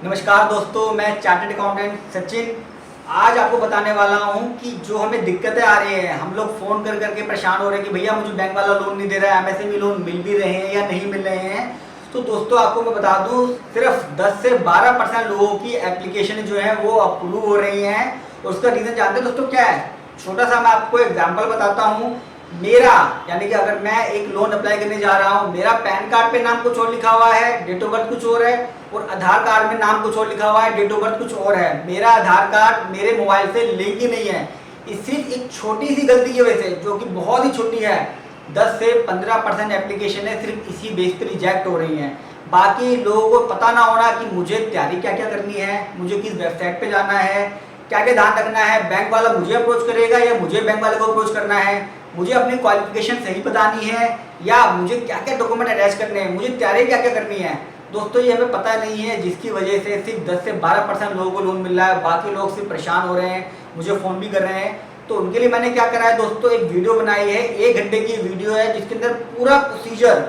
नमस्कार दोस्तों, मैं चार्टर्ड अकाउंटेंट सचिन आज आपको बताने वाला हूं कि जो हमें दिक्कतें आ रही हैं, हम लोग फ़ोन कर करके परेशान हो रहे हैं कि भैया मुझे बैंक वाला लोन नहीं दे रहा है, एमएसएमई लोन मिल भी रहे हैं या नहीं मिल रहे हैं। तो दोस्तों आपको मैं बता दूं, सिर्फ 10 से 12% लोगों की एप्लीकेशन जो है वो अप्रूव हो रही हैं। और उसका रीज़न जानते हैं दोस्तों क्या है? छोटा सा मैं आपको एग्जाम्पल बताता हूँ। मेरा यानी कि अगर मैं एक लोन अप्लाई करने जा रहा हूँ, मेरा पैन कार्ड पे नाम कुछ और लिखा हुआ है, डेट ऑफ बर्थ कुछ और है, और आधार कार्ड में नाम कुछ और लिखा हुआ है, डेट ऑफ बर्थ कुछ और है। मेरा आधार कार्ड मेरे मोबाइल से लिंक ही नहीं है। इस सिर्फ एक छोटी सी गलती की वजह से, जो कि बहुत ही छोटी है, 10 से 15% एप्लीकेशन है सिर्फ इसी बेस पर रिजेक्ट हो रही हैं। बाकी लोगों को पता ना होना कि मुझे तैयारी क्या क्या करनी है, मुझे किस वेबसाइट पे जाना है, क्या क्या ध्यान रखना है, बैंक वाला मुझे अप्रोच करेगा या मुझे बैंक वाले को अप्रोच करना है, मुझे अपनी क्वालिफिकेशन सही बतानी है या मुझे क्या क्या डॉक्यूमेंट अटैच करने हैं, मुझे तैयारी क्या क्या करनी है। दोस्तों ये हमें पता नहीं है, जिसकी वजह से सिर्फ 10 से 12% लोगों को लोन मिल रहा है। बाकी लोग सिर्फ परेशान हो रहे हैं, मुझे फ़ोन भी कर रहे हैं। तो उनके लिए मैंने क्या करा है दोस्तों, एक वीडियो बनाई है, 1 घंटे की वीडियो है, जिसके अंदर पूरा प्रोसीजर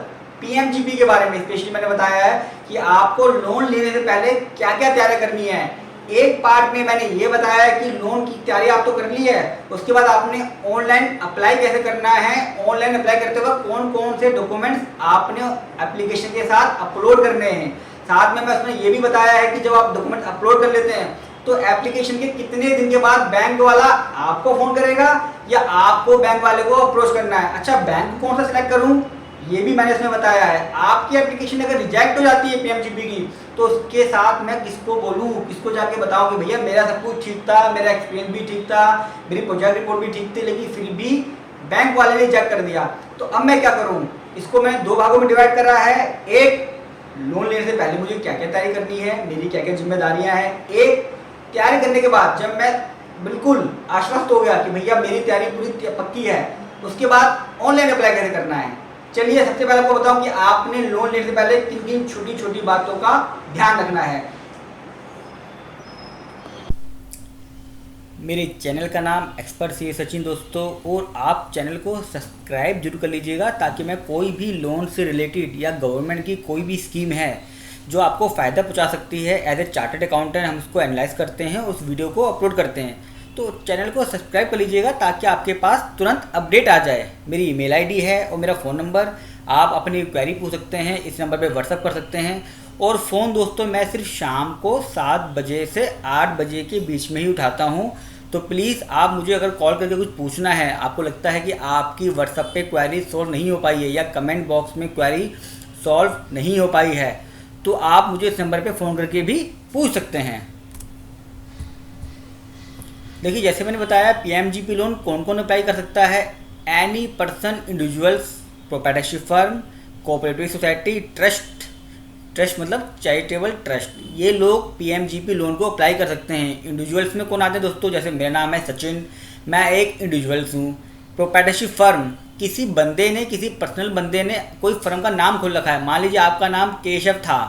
पीएमजीपी के बारे में स्पेशली मैंने बताया है कि आपको लोन लेने से पहले क्या क्या तैयारी करनी है। एक पार्ट में मैंने ये बताया है कि लोन की तैयारी आप तो कर ली है, उसके बाद आपने ऑनलाइन अप्लाई कैसे करना है, ऑनलाइन अप्लाई करते वक्त कौन कौन से डॉक्यूमेंट्स आपने एप्लीकेशन के साथ अपलोड करने हैं। साथ में मैं उसमें ये भी बताया है कि जब आप डॉक्यूमेंट अपलोड कर लेते हैं तो एप्लीकेशन के कितने दिन के बाद बैंक वाला आपको फ़ोन करेगा या आपको बैंक वाले को अप्रोच करना है। अच्छा, बैंक कौन सा सिलेक्ट करूँ ये भी मैंने इसमें बताया है। आपकी एप्लीकेशन अगर रिजेक्ट हो जाती है पीएमजीपी की, तो उसके साथ मैं किसको बोलूँ, किसको जाके बताऊँ कि भैया मेरा सब कुछ ठीक था, मेरा एक्सपीरियंस भी ठीक था, मेरी प्रोजेक्ट रिपोर्ट भी ठीक थी, लेकिन फिर भी बैंक वाले ने रिजेक्ट कर दिया। तो अब मैं क्या करूँ? इसको मैंने 2 भागों में डिवाइड करा है। एक, लोन लेने से पहले मुझे क्या क्या तैयारी करनी है, मेरी क्या क्या जिम्मेदारियाँ हैं। एक, तैयारी करने के बाद जब मैं बिल्कुल आश्वस्त हो गया कि भैया मेरी तैयारी पूरी पक्की है, उसके बाद ऑनलाइन अप्लाई कैसे करना है। चलिए सबसे पहले आपको बताऊं कि आपने लोन लेने से पहले किन किन छोटी छोटी बातों का ध्यान रखना है। मेरे चैनल का नाम एक्सपर्ट सी सचिन दोस्तों, और आप चैनल को सब्सक्राइब जरूर कर लीजिएगा ताकि मैं कोई भी लोन से रिलेटेड या गवर्नमेंट की कोई भी स्कीम है जो आपको फ़ायदा पहुंचा सकती है, एज ए चार्टर्ड अकाउंटेंट हम उसको एनालाइज करते हैं, उस वीडियो को अपलोड करते हैं। तो चैनल को सब्सक्राइब कर लीजिएगा ताकि आपके पास तुरंत अपडेट आ जाए। मेरी ईमेल आईडी है और मेरा फ़ोन नंबर, आप अपनी क्वेरी पूछ सकते हैं, इस नंबर पे व्हाट्सअप कर सकते हैं। और फ़ोन दोस्तों मैं सिर्फ शाम को 7 बजे से 8 बजे के बीच में ही उठाता हूँ। तो प्लीज़ आप मुझे अगर कॉल करके कुछ पूछना है, आपको लगता है कि आपकी व्हाट्सअप पे क्वेरी सॉल्व नहीं हो पाई है या कमेंट बॉक्स में क्वेरी सॉल्व नहीं हो पाई है, तो आप मुझे इस नंबर पे फ़ोन करके भी पूछ सकते हैं। देखिए जैसे मैंने बताया, पीएमजीपी लोन कौन कौन अप्लाई कर सकता है? Any person, individuals, proprietorship firm, cooperative society, trust मतलब चैरिटेबल ट्रस्ट, ये लोग पीएमजीपी लोन को अप्लाई कर सकते हैं। इंडिविजुअल्स में कौन आते हैं दोस्तों? जैसे मेरा नाम है सचिन, मैं एक इंडिविजुअल्स हूँ। प्रोप्राइटरशिप फर्म, किसी बंदे ने, किसी पर्सनल बंदे ने कोई फर्म का नाम खोल रखा है। मान लीजिए आपका नाम केशव था,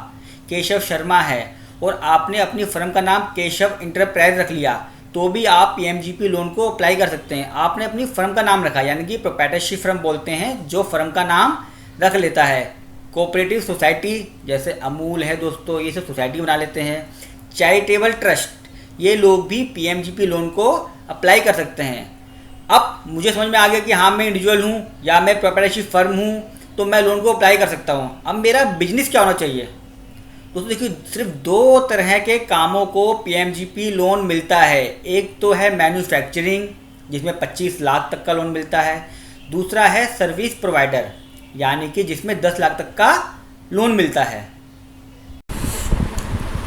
केशव शर्मा है, और आपने अपनी फर्म का नाम केशव इंटरप्राइज रख लिया, तो भी आप पीएमजीपी लोन को अप्लाई कर सकते हैं। आपने अपनी फर्म का नाम रखा, यानी कि प्रोप्राइटरशिप फर्म बोलते हैं जो फर्म का नाम रख लेता है। कोऑपरेटिव सोसाइटी जैसे अमूल है दोस्तों, ये सब सोसाइटी बना लेते हैं। चैरिटेबल ट्रस्ट, ये लोग भी पीएमजीपी लोन को अप्लाई कर सकते हैं। अब मुझे समझ में आ गया कि हाँ मैं इंडिविजुअल हूँ या मैं प्रोप्राइटरशिप फर्म हूँ, तो मैं लोन को अप्लाई कर सकता हूँ। अब मेरा बिजनेस क्या होना चाहिए दोस्तों? देखिए सिर्फ 2 तरह के कामों को पीएमजीपी लोन मिलता है। एक तो है मैन्युफैक्चरिंग, जिसमें 25 लाख तक का लोन मिलता है। दूसरा है सर्विस प्रोवाइडर, यानी कि जिसमें 10 लाख तक का लोन मिलता है।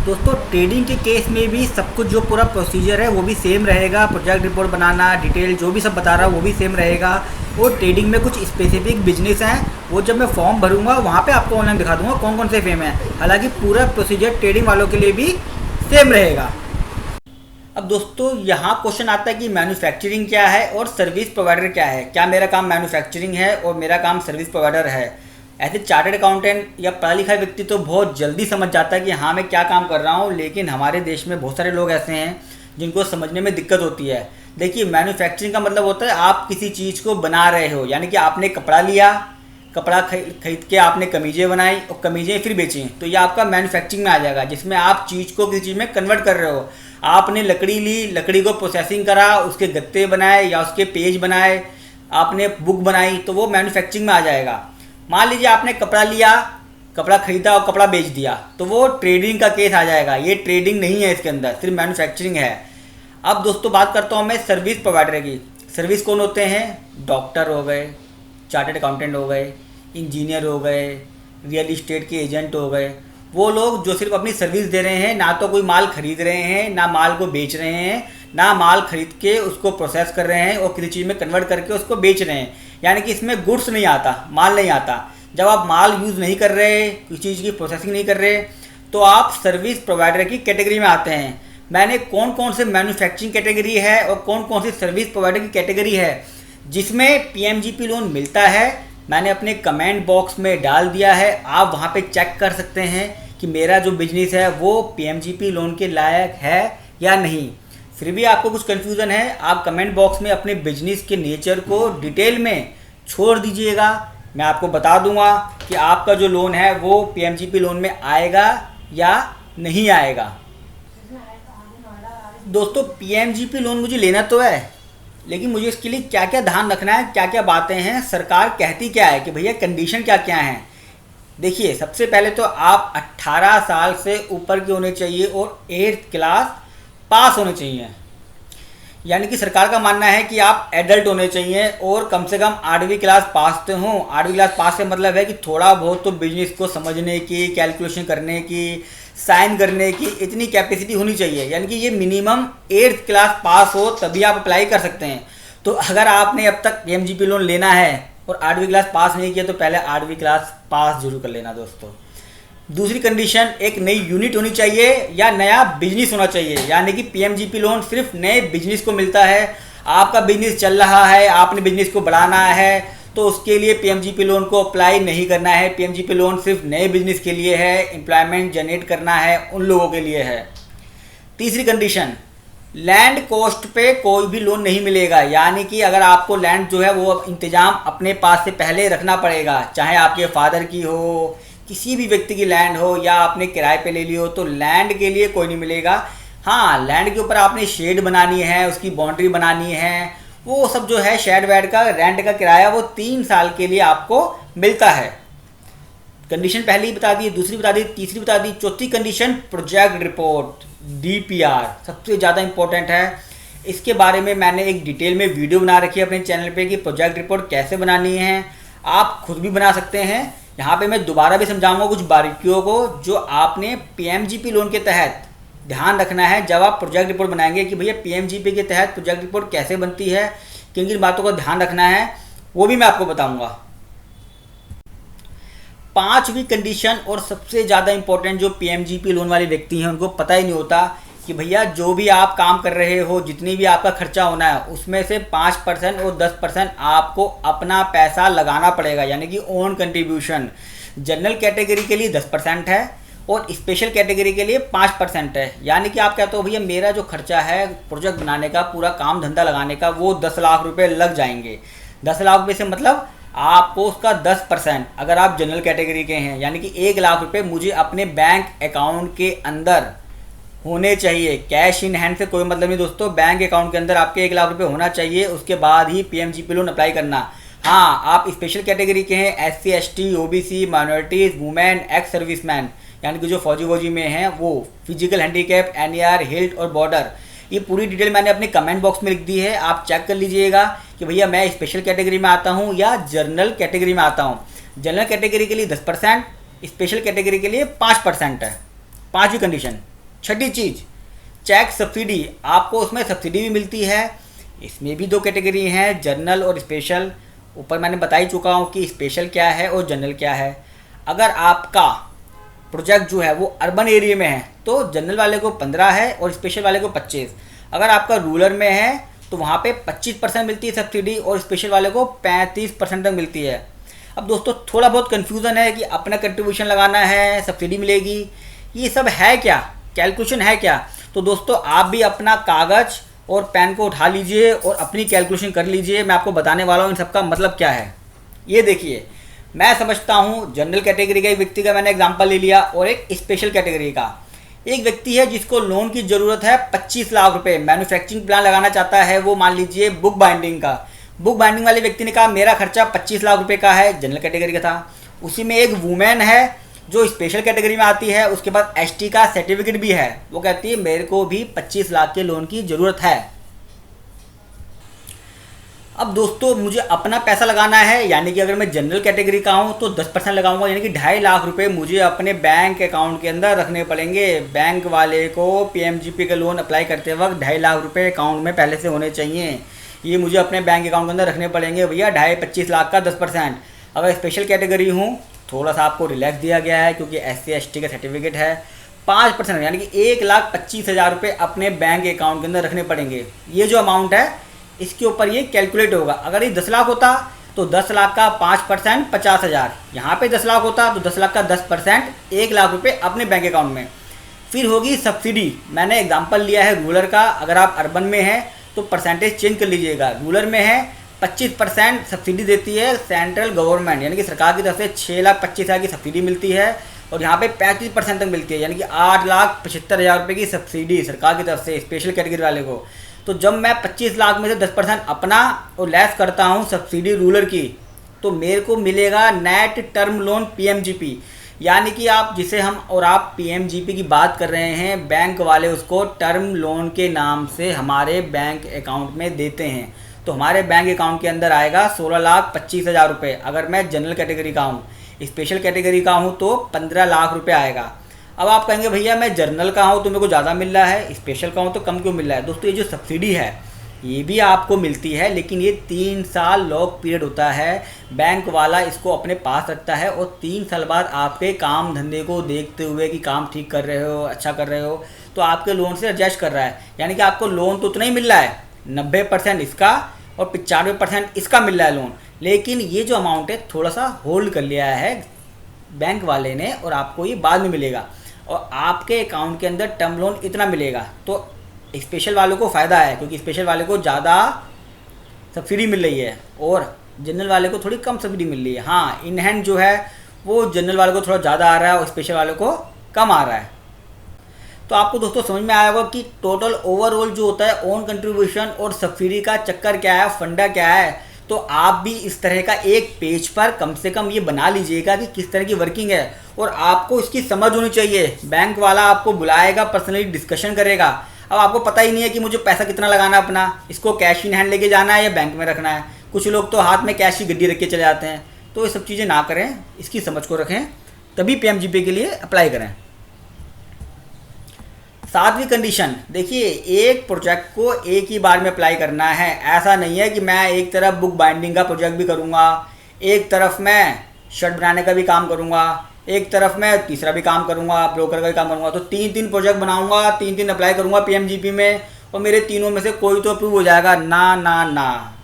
दोस्तों ट्रेडिंग के केस में भी सब कुछ, जो पूरा प्रोसीजर है वो भी सेम रहेगा। प्रोजेक्ट रिपोर्ट बनाना, डिटेल जो भी सब बता रहा हूँ वो भी सेम रहेगा। और ट्रेडिंग में कुछ स्पेसिफिक बिजनेस हैं, वो जब मैं फॉर्म भरूंगा वहाँ पे आपको ऑनलाइन दिखा दूंगा कौन कौन से फेम है। हालांकि पूरा प्रोसीजर ट्रेडिंग वालों के लिए भी सेम रहेगा। अब दोस्तों यहाँ क्वेश्चन आता है कि मैन्युफैक्चरिंग क्या है और सर्विस प्रोवाइडर क्या है। क्या मेरा काम मैन्युफैक्चरिंग है और मेरा काम सर्विस प्रोवाइडर है? ऐसे चार्टर्ड अकाउंटेंट या पढ़ा लिखा व्यक्ति तो बहुत जल्दी समझ जाता है कि हाँ मैं क्या काम कर रहा हूँ, लेकिन हमारे देश में बहुत सारे लोग ऐसे हैं जिनको समझने में दिक्कत होती है। देखिए मैन्युफैक्चरिंग का मतलब होता है आप किसी चीज़ को बना रहे हो, यानी कि आपने कपड़ा लिया, कपड़ा खरीद के आपने कमीज़ें बनाई और कमीज़ें फिर बेची, तो ये आपका मैन्युफैक्चरिंग में आ जाएगा, जिसमें आप चीज़ को किसी चीज़ में कन्वर्ट कर रहे हो। आपने लकड़ी ली, लकड़ी को प्रोसेसिंग करा, उसके गत्ते बनाए या उसके पेज बनाए, आपने बुक बनाई, तो वो मैन्युफैक्चरिंग में आ जाएगा। मान लीजिए आपने कपड़ा लिया, कपड़ा खरीदा और कपड़ा बेच दिया, तो वो ट्रेडिंग का केस आ जाएगा। ये ट्रेडिंग नहीं है, इसके अंदर सिर्फ मैन्युफैक्चरिंग है। अब दोस्तों बात करता हूँ मैं सर्विस प्रोवाइडर की। सर्विस कौन होते हैं? डॉक्टर हो गए, चार्टर्ड अकाउंटेंट हो गए, इंजीनियर हो गए, रियल इस्टेट के एजेंट हो गए। वो लोग जो सिर्फ अपनी सर्विस दे रहे हैं, ना तो कोई माल खरीद रहे हैं, ना माल को बेच रहे हैं, ना माल खरीद के उसको प्रोसेस कर रहे हैं और किसी चीज़ में कन्वर्ट करके उसको बेच रहे हैं। यानी कि इसमें गुड्स नहीं आता, माल नहीं आता। जब आप माल यूज़ नहीं कर रहे, किसी चीज़ की प्रोसेसिंग नहीं कर रहे, तो आप सर्विस प्रोवाइडर की कैटेगरी में आते हैं। मैंने कौन कौन से मैन्युफैक्चरिंग कैटेगरी है और कौन कौन सी सर्विस प्रोवाइडर की कैटेगरी है जिसमें पीएमजीपी लोन मिलता है, मैंने अपने कमेंट बॉक्स में डाल दिया है। आप वहां पे चेक कर सकते हैं कि मेरा जो बिजनेस है वो पीएमजीपी लोन के लायक है या नहीं। फिर भी आपको कुछ कन्फ्यूज़न है, आप कमेंट बॉक्स में अपने बिजनेस के नेचर को डिटेल में छोड़ दीजिएगा। मैं आपको बता दूंगा कि आपका जो लोन है वो पीएमजीपी लोन में आएगा या नहीं आएगा। दोस्तों पीएमजीपी लोन मुझे लेना तो है, लेकिन मुझे इसके लिए क्या क्या ध्यान रखना है, क्या क्या बातें हैं, सरकार कहती क्या है कि भैया कंडीशन क्या क्या हैं। देखिए, सबसे पहले तो आप 18 साल से ऊपर के होने चाहिए और 8th क्लास पास होने चाहिए। यानी कि सरकार का मानना है कि आप एडल्ट होने चाहिए और कम से कम 8वीं क्लास पास तो हों। 8वीं क्लास पास से मतलब है कि थोड़ा बहुत तो बिजनेस को समझने की, कैलकुलेशन करने की, साइन करने की इतनी कैपेसिटी होनी चाहिए। यानी कि ये मिनिमम 8th क्लास पास हो तभी आप अप्लाई कर सकते हैं। तो अगर आपने अब तक पीएमजीपी लोन लेना है और 8वीं क्लास पास नहीं किया, तो पहले 8वीं क्लास पास जरूर कर लेना दोस्तों। दूसरी कंडीशन, एक नई यूनिट होनी चाहिए या नया बिजनेस होना चाहिए। यानी कि पीएमजीपी लोन सिर्फ नए बिजनेस को मिलता है। आपका बिजनेस चल रहा है, आपने बिजनेस को बढ़ाना है, तो उसके लिए पीएमजीपी लोन को अप्लाई नहीं करना है। पीएमजीपी लोन सिर्फ नए बिजनेस के लिए है, एम्प्लॉयमेंट जनरेट करना है उन लोगों के लिए है। तीसरी कंडीशन, लैंड कॉस्ट पे कोई भी लोन नहीं मिलेगा। यानी कि अगर आपको लैंड जो है वो इंतजाम अपने पास से पहले रखना पड़ेगा, चाहे आपके फादर की हो, किसी भी व्यक्ति की लैंड हो या आपने किराए पे ले ली हो, तो लैंड के लिए कोई नहीं मिलेगा। हाँ, लैंड के ऊपर आपने शेड बनानी है, उसकी बाउंड्री बनानी है, वो सब जो है शेड वेड का रेंट का किराया वो 3 साल के लिए आपको मिलता है। कंडीशन पहले ही बता दी, दूसरी बता दी, तीसरी बता दी। चौथी कंडीशन, प्रोजेक्ट रिपोर्ट, डीपीआर सबसे ज़्यादा इंपॉर्टेंट है। इसके बारे में मैंने एक डिटेल में वीडियो बना रखी है अपने चैनल पे कि प्रोजेक्ट रिपोर्ट कैसे बनानी है। आप खुद भी बना सकते हैं। यहाँ पे मैं दोबारा भी समझाऊंगा कुछ बारीकियों को जो आपने पीएमजीपी लोन के तहत ध्यान रखना है जब आप प्रोजेक्ट रिपोर्ट बनाएंगे कि भैया पीएमजीपी के तहत प्रोजेक्ट रिपोर्ट कैसे बनती है, किन किन बातों का ध्यान रखना है, वो भी मैं आपको बताऊंगा। 5वीं कंडीशन और सबसे ज़्यादा इंपॉर्टेंट, जो पीएमजीपी लोन वाले व्यक्ति हैं उनको पता ही नहीं होता कि भैया जो भी आप काम कर रहे हो, जितनी भी आपका खर्चा होना है, उसमें से 5% और 10% आपको अपना पैसा लगाना पड़ेगा। यानी कि ओन कंट्रीब्यूशन। जनरल कैटेगरी के लिए 10% है और स्पेशल कैटेगरी के लिए 5% है। यानी कि आप कहते हो भैया मेरा जो खर्चा है प्रोजेक्ट बनाने का, पूरा काम धंधा लगाने का, वो 10 लाख रुपए लग जाएंगे। 10 लाख रुपये से मतलब आपको उसका 10%, अगर आप जनरल कैटेगरी के हैं, यानी कि 1 लाख रुपए मुझे अपने बैंक अकाउंट के अंदर होने चाहिए। कैश इन हैंड से कोई मतलब नहीं दोस्तों, बैंक अकाउंट के अंदर आपके 1 लाख रुपए होना चाहिए, उसके बाद ही पीएमजीपी लोन अप्लाई करना। हाँ, आप स्पेशल कैटेगरी के हैं, SC ST OBC, minorities, women, ex serviceman, यानी कि जो फौजी में हैं वो, फिजिकल हैंडीकैप, NAR, हिल्ट और बॉर्डर, ये पूरी डिटेल मैंने अपने कमेंट बॉक्स में लिख दी है। आप चेक कर लीजिएगा कि भैया मैं स्पेशल कैटेगरी में आता हूँ या जनरल कैटेगरी में आता हूँ। जनरल कैटेगरी के लिए 10%, स्पेशल कैटेगरी के लिए 5% है। 5वीं कंडीशन। छठी चीज़, चेक सब्सिडी, आपको उसमें सब्सिडी भी मिलती है। इसमें भी 2 कैटेगरी हैं, जनरल और स्पेशल। ऊपर मैंने बता ही चुका हूँ कि स्पेशल क्या है और जनरल क्या है। अगर आपका प्रोजेक्ट जो है वो अर्बन एरिया में है तो जनरल वाले को 15 है और स्पेशल वाले को 25। अगर आपका रूरल में है तो वहाँ पे 25% मिलती है सब्सिडी और स्पेशल वाले को 35% तक मिलती है। अब दोस्तों थोड़ा बहुत कन्फ्यूज़न है कि अपना कंट्रीब्यूशन लगाना है, सब्सिडी मिलेगी, ये सब है क्या, कैलकुलेशन है क्या। तो दोस्तों आप भी अपना कागज़ और पेन को उठा लीजिए और अपनी कैलकुलेशन कर लीजिए। मैं आपको बताने वाला हूँ इन सबका मतलब क्या है। ये देखिए, मैं समझता हूँ जनरल कैटेगरी का एक व्यक्ति का मैंने एग्जांपल ले लिया और एक स्पेशल कैटेगरी का। एक व्यक्ति है जिसको लोन की ज़रूरत है 25 लाख रुपए, मैन्युफैक्चरिंग प्लान लगाना चाहता है, वो मान लीजिए बुक बाइंडिंग का। बुक बाइंडिंग वाले व्यक्ति ने कहा मेरा खर्चा 25 लाख रुपए का है, जनरल कैटेगरी का था। उसी में एक वुमेन है जो स्पेशल कैटेगरी में आती है, उसके पास एसटी का सर्टिफिकेट भी है, वो कहती है मेरे को भी 25 लाख के लोन की ज़रूरत है। अब दोस्तों मुझे अपना पैसा लगाना है, यानी कि अगर मैं जनरल कैटेगरी का हूँ तो 10% लगाऊंगा, यानी कि 2.5 लाख रुपए मुझे अपने बैंक अकाउंट के अंदर रखने पड़ेंगे। बैंक वाले को पीएमजीपी का लोन अप्लाई करते वक्त 2.5 लाख रुपए अकाउंट में पहले से होने चाहिए। ये मुझे अपने बैंक अकाउंट के अंदर रखने पड़ेंगे भैया, 25 लाख का 10%। अगर स्पेशल कैटेगरी हूँ थोड़ा सा आपको रिलैक्स दिया गया है क्योंकि SC/ST का सर्टिफिकेट है। 5% यानी कि 1,25,000 रुपये अपने बैंक अकाउंट के अंदर रखने पड़ेंगे। ये जो अमाउंट है इसके ऊपर ये कैलकुलेट होगा। अगर ये 10 लाख होता तो 10 लाख का 5% 50,000, यहाँ पे 10 लाख होता तो 10 लाख का 10% 1 लाख रुपए अपने बैंक अकाउंट में। फिर होगी सब्सिडी। मैंने एग्जांपल लिया है रूरल का, अगर आप अर्बन में हैं तो परसेंटेज चेंज कर लीजिएगा। रूरल में है 25% सब्सिडी देती है सेंट्रल गवर्नमेंट, यानी कि सरकार की तरफ से 6,25,000 की सब्सिडी मिलती है और यहाँ पे 35% तक मिलती है, यानी कि 8,75,000 रुपये की सब्सिडी सरकार की तरफ से स्पेशल कैटेगरी वाले को। तो जब मैं 25 लाख में से 10% अपना और लेस करता हूँ सब्सिडी रूरल की, तो मेरे को मिलेगा नेट टर्म लोन पीएमजीपी, यानी कि आप जिसे हम और आप पीएमजीपी की बात कर रहे हैं, बैंक वाले उसको टर्म लोन के नाम से हमारे बैंक अकाउंट में देते हैं। तो हमारे बैंक अकाउंट के अंदर आएगा 16,25,000 रुपये। अगर मैं जनरल कैटेगरी का हूँ, स्पेशल कैटेगरी का हूँ तो 15 लाख रुपये आएगा। अब आप कहेंगे भैया मैं जनरल का हूँ तो मेरे को ज़्यादा मिल रहा है, स्पेशल का हूँ तो कम क्यों मिल रहा है। दोस्तों ये जो सब्सिडी है ये भी आपको मिलती है, लेकिन ये 3 साल लॉक पीरियड होता है। बैंक वाला इसको अपने पास रखता है और 3 साल बाद आपके काम धंधे को देखते हुए कि काम ठीक कर रहे हो, अच्छा कर रहे हो, तो आपके लोन से एडजस्ट कर रहा है। यानी कि आपको लोन तो उतना ही मिल रहा है, 90% इसका और 95% इसका मिल रहा है लोन, लेकिन ये जो अमाउंट है थोड़ा सा होल्ड कर लिया है बैंक वाले ने और आपको ये बाद में मिलेगा और आपके अकाउंट के अंदर टर्म लोन इतना मिलेगा। तो स्पेशल वालों को फ़ायदा है क्योंकि स्पेशल वाले को ज़्यादा सब्सिडी मिल रही है और जनरल वाले को थोड़ी कम सब्सिडी मिल रही है। हाँ, इन हैंड जो है वो जनरल वाले को थोड़ा ज़्यादा आ रहा है और स्पेशल वाले को कम आ रहा है। तो आपको दोस्तों समझ में आया होगा कि टोटल ओवरऑल जो होता है ओन कंट्रीब्यूशन और सब्सिडी का चक्कर क्या है, फंडा क्या है। तो आप भी इस तरह का एक पेज पर कम से कम ये बना लीजिएगा कि किस तरह की वर्किंग है और आपको इसकी समझ होनी चाहिए। बैंक वाला आपको बुलाएगा, पर्सनली डिस्कशन करेगा। अब आपको पता ही नहीं है कि मुझे पैसा कितना लगाना अपना, इसको कैश इन हैंड लेके जाना है या बैंक में रखना है। कुछ लोग तो हाथ में कैश की गड्डी रख के चले जाते हैं। तो ये सब चीज़ें ना करें, इसकी समझ को रखें, तभी पीएमजीपी के लिए अप्लाई करें। 7वीं कंडीशन देखिए, एक प्रोजेक्ट को एक ही बार में अप्लाई करना है। ऐसा नहीं है कि मैं एक तरफ बुक बाइंडिंग का प्रोजेक्ट भी करूँगा, एक तरफ मैं शर्ट बनाने का भी काम करूँगा, एक तरफ मैं तीसरा भी काम करूँगा, ब्रोकर का भी काम करूँगा। तो 3 प्रोजेक्ट बनाऊँगा, 3 अप्लाई करूँगा पीएमजीपी में और मेरे तीनों में से कोई तो अप्रूव हो जाएगा। ना ना ना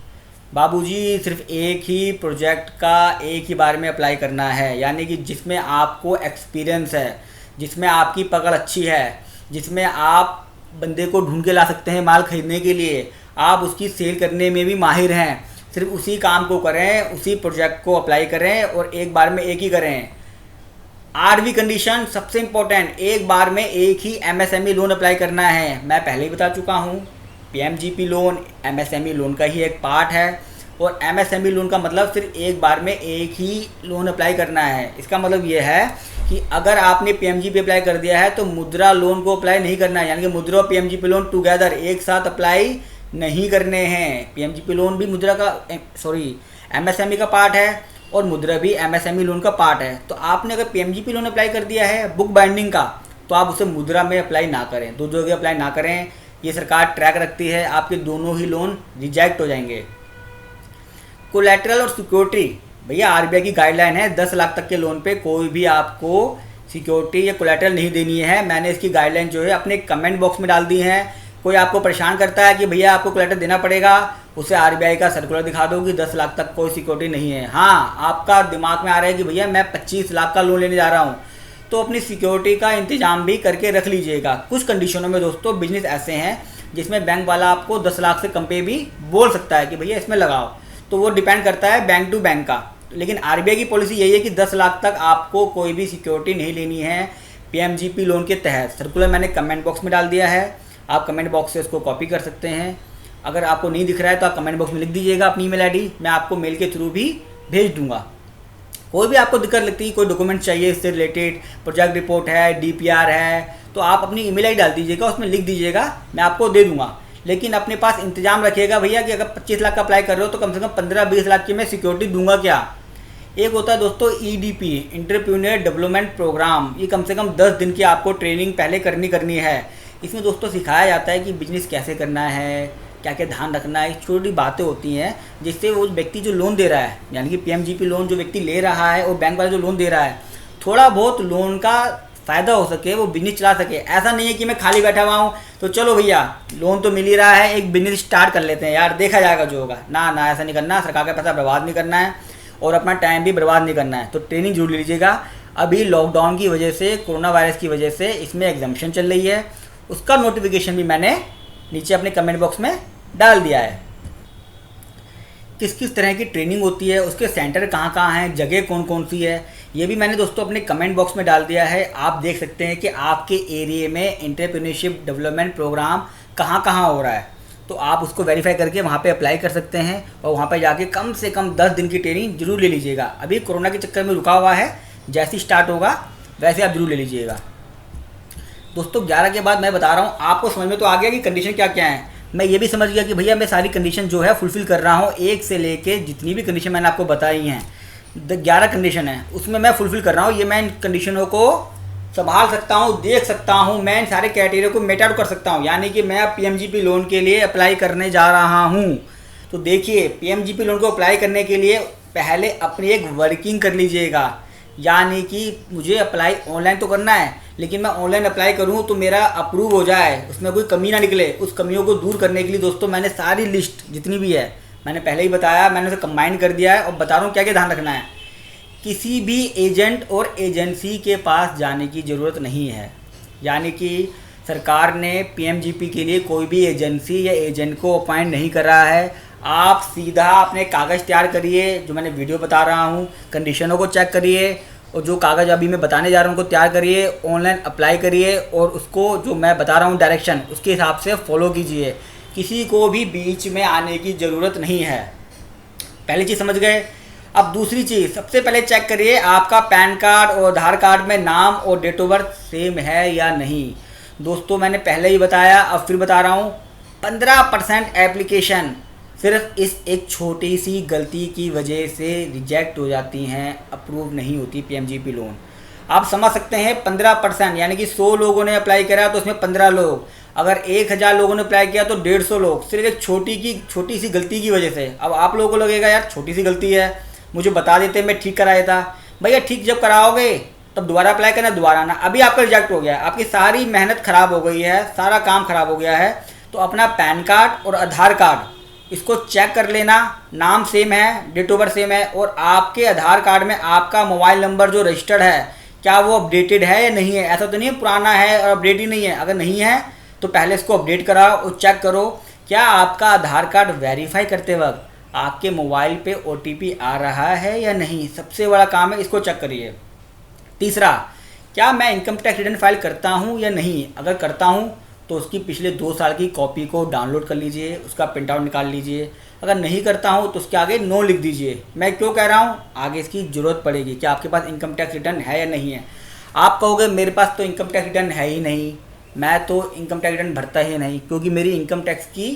बाबूजी, सिर्फ एक ही प्रोजेक्ट का एक ही बार में अप्लाई करना है, यानी कि जिसमें आपको एक्सपीरियंस है, जिसमें आपकी पकड़ अच्छी है, जिसमें आप बंदे को ढूंढ के ला सकते हैं माल खरीदने के लिए, आप उसकी सेल करने में भी माहिर हैं। सिर्फ उसी काम को करें, उसी प्रोजेक्ट को अप्लाई करें और एक बार में एक ही करें। 8वीं कंडीशन सबसे इम्पोर्टेंट, एक बार में एक ही एमएसएमई लोन अप्लाई करना है। मैं पहले ही बता चुका हूँ, पीएमजीपी लोन एमएसएमई लोन का ही एक पार्ट है और एमएसएमई लोन का मतलब सिर्फ एक बार में एक ही लोन अप्लाई करना है। इसका मतलब ये है कि अगर आपने पीएमजीपी अप्लाई कर दिया है तो मुद्रा लोन को अप्लाई नहीं करना है, यानी कि मुद्रा और पीएमजीपी लोन टुगेदर एक साथ अप्लाई नहीं करने हैं। पीएमजीपी लोन भी मुद्रा का एमएसएमई का पार्ट है और मुद्रा भी एमएसएमई लोन का पार्ट है। तो आपने अगर पीएमजीपी लोन अप्लाई कर दिया है बुक बाइंडिंग का, तो आप उसे मुद्रा में अप्लाई ना करें, दो जगह अप्लाई ना करें। ये सरकार ट्रैक रखती है, आपके दोनों ही लोन रिजेक्ट हो जाएंगे। कोलैटरल और सिक्योरिटी, भैया आरबीआई की गाइडलाइन है 10 लाख तक के लोन पे कोई भी आपको सिक्योरिटी या कोलैटरल नहीं देनी है। मैंने इसकी गाइडलाइन जो है अपने कमेंट बॉक्स में डाल दी है। कोई आपको परेशान करता है कि भैया आपको कोलैटरल देना पड़ेगा, उसे आरबीआई का सर्कुलर दिखा दो कि 10 लाख तक कोई सिक्योरिटी नहीं है। हाँ, आपका दिमाग में आ रहा है कि भैया मैं 25 लाख का लोन लेने जा रहा हूँ, तो अपनी सिक्योरिटी का इंतजाम भी करके रख लीजिएगा। कुछ कंडीशनों में दोस्तों बिजनेस ऐसे हैं जिसमें बैंक वाला आपको 10 लाख से कम पे भी बोल सकता है कि भैया इसमें लगाओ, तो वो डिपेंड करता है बैंक टू बैंक का। लेकिन आरबीआई की पॉलिसी यही है कि 10 लाख तक आपको कोई भी सिक्योरिटी नहीं लेनी है पीएमजीपी लोन के तहत। सर्कुलर मैंने कमेंट बॉक्स में डाल दिया है, आप कमेंट बॉक्स से उसको कॉपी कर सकते हैं। अगर आपको नहीं दिख रहा है तो आप कमेंट बॉक्स में लिख दीजिएगा अपनी ईमेल आईडी, मैं आपको मेल के थ्रू भी भेज दूंगा। कोई भी आपको दिक्कत लगती है, कोई डॉक्यूमेंट चाहिए इससे रिलेटेड, प्रोजेक्ट रिपोर्ट है, डीपीआर है, तो आप अपनी ईमेल आईडी डाल दीजिएगा, उसमें लिख दीजिएगा, मैं आपको दे दूंगा। लेकिन अपने पास इंतजाम रखिएगा भैया कि अगर 25 लाख का अप्लाई कर रहे हो तो कम से कम 15-20 लाख की मैं सिक्योरिटी दूंगा क्या। एक होता है दोस्तों ईडीपी, एंटरप्रेन्योर डेवलपमेंट प्रोग्राम, ये कम से कम 10 दिन की आपको ट्रेनिंग पहले करनी है। इसमें दोस्तों सिखाया जाता है कि बिजनेस कैसे करना है, क्या क्या ध्यान रखना है, छोटी बातें होती हैं जिससे वो व्यक्ति जो लोन दे रहा है, यानी कि पीएमजीपी लोन जो व्यक्ति ले रहा है और बैंक वाला जो लोन दे रहा है, थोड़ा बहुत लोन का फ़ायदा हो सके, वो बिजनेस चला सके। ऐसा नहीं है कि मैं खाली बैठा हुआ हूँ तो चलो भैया लोन तो मिल ही रहा है, एक बिजनेस स्टार्ट कर लेते हैं यार, देखा जाएगा जो होगा। ना ना, ऐसा नहीं करना, सरकार का पैसा बर्बाद नहीं करना है और अपना टाइम भी बर्बाद नहीं करना है। तो ट्रेनिंग जरूर लीजिएगा। अभी लॉकडाउन की वजह से, कोरोना वायरस की वजह से इसमें एग्जाम्पशन चल रही है, उसका नोटिफिकेशन भी मैंने नीचे अपने कमेंट बॉक्स में डाल दिया है। किस किस तरह की ट्रेनिंग होती है, उसके सेंटर कहाँ कहाँ हैं, जगह कौन कौन सी है, ये भी मैंने दोस्तों अपने कमेंट बॉक्स में डाल दिया है। आप देख सकते हैं कि आपके एरिया में एंटरप्रेन्योरशिप डेवलपमेंट प्रोग्राम कहाँ कहाँ हो रहा है, तो आप उसको वेरीफाई करके वहाँ पे अप्लाई कर सकते हैं और वहाँ पे जाके कम से कम 10 दिन की ट्रेनिंग जरूर ले लीजिएगा। अभी कोरोना के चक्कर में रुका हुआ है, जैसे ही स्टार्ट होगा वैसे आप जरूर ले लीजिएगा। दोस्तों 11 के बाद मैं बता रहा हूँ, आपको समझ में तो आ गया कि कंडीशन क्या क्या है। मैं ये भी समझ गया कि भैया मैं सारी कंडीशन जो है फुलफ़िल कर रहा हूँ, एक से लेके जितनी भी कंडीशन मैंने आपको बताई हैं, 11 कंडीशन है, उसमें मैं फुलफ़िल कर रहा हूँ। ये मैं इन कंडीशनों को संभाल सकता हूँ, देख सकता हूँ, मैं इन सारे क्राइटेरिया को मेट आउट कर सकता हूँ। यानी कि मैं पीएमजीपी लोन के लिए अप्लाई करने जा रहा हूँ। तो देखिए, पीएमजीपी लोन को अप्लाई करने के लिए पहले अपनी एक वर्किंग कर लीजिएगा। यानी कि मुझे अप्लाई ऑनलाइन तो करना है, लेकिन मैं ऑनलाइन अप्लाई करूं तो मेरा अप्रूव हो जाए, उसमें कोई कमी ना निकले। उस कमियों को दूर करने के लिए दोस्तों मैंने सारी लिस्ट जितनी भी है, मैंने पहले ही बताया, मैंने उसे कंबाइन कर दिया है और बता रहा हूँ क्या क्या ध्यान रखना है। किसी भी एजेंट और एजेंसी के पास जाने की ज़रूरत नहीं है। यानी कि सरकार ने पीएमजीपी के लिए कोई भी एजेंसी या एजेंट को अपॉइंट नहीं कर रहा है। आप सीधा अपने कागज़ तैयार करिए, जो मैंने वीडियो बता रहा हूँ, कंडीशनों को चेक करिए और जो कागज़ अभी मैं बताने जा रहा हूँ उनको तैयार करिए, ऑनलाइन अप्लाई करिए और उसको जो मैं बता रहा हूँ डायरेक्शन, उसके हिसाब से फॉलो कीजिए। किसी को भी बीच में आने की ज़रूरत नहीं है। पहली चीज़ समझ गए। अब दूसरी चीज़, सबसे पहले चेक करिए आपका पैन कार्ड और आधार कार्ड में नाम और डेट ऑफ बर्थ सेम है या नहीं। दोस्तों मैंने पहले ही बताया, अब फिर बता रहा हूँ, 15% एप्लीकेशन सिर्फ इस एक छोटी सी गलती की वजह से रिजेक्ट हो जाती हैं, अप्रूव नहीं होती पीएमजीपी लोन। आप समझ सकते हैं 15%, यानी कि 100 लोगों ने अप्लाई करा तो उसमें 15 लोग, अगर 1000 लोगों ने अप्लाई किया तो 150 लोग, सिर्फ एक छोटी सी गलती की वजह से। अब आप लोगों को लगेगा यार छोटी सी गलती है, मुझे बता देते मैं ठीक करा देता। भैया ठीक जब कराओगे तब दोबारा अप्लाई करना, दोबारा ना। अभी आपका रिजेक्ट हो गया, आपकी सारी मेहनत ख़राब हो गई है, सारा काम ख़राब हो गया है। तो अपना पैन कार्ड और आधार कार्ड इसको चेक कर लेना, नाम सेम है, डेट ऑफ बर्थ सेम है, और आपके आधार कार्ड में आपका मोबाइल नंबर जो रजिस्टर्ड है क्या वो अपडेटेड है या नहीं है। ऐसा तो नहीं है पुराना है और अपडेट ही नहीं है। अगर नहीं है तो पहले इसको अपडेट कराओ और चेक करो क्या आपका आधार कार्ड वेरीफाई करते वक्त आपके मोबाइल पे OTP आ रहा है या नहीं। सबसे बड़ा काम है, इसको चेक करिए। तीसरा, क्या मैं इनकम टैक्स रिटर्न फाइल करता हूँ या नहीं। अगर करता हूँ तो उसकी पिछले 2 साल की कॉपी को डाउनलोड कर लीजिए, उसका प्रिंट आउट निकाल लीजिए। अगर नहीं करता हूँ तो उसके आगे नो लिख दीजिए। मैं क्यों कह रहा हूँ, आगे इसकी ज़रूरत पड़ेगी कि आपके पास इनकम टैक्स रिटर्न है या नहीं है। आप कहोगे मेरे पास तो इनकम टैक्स रिटर्न है ही नहीं, मैं तो इनकम टैक्स रिटर्न भरता ही नहीं, क्योंकि मेरी इनकम टैक्स की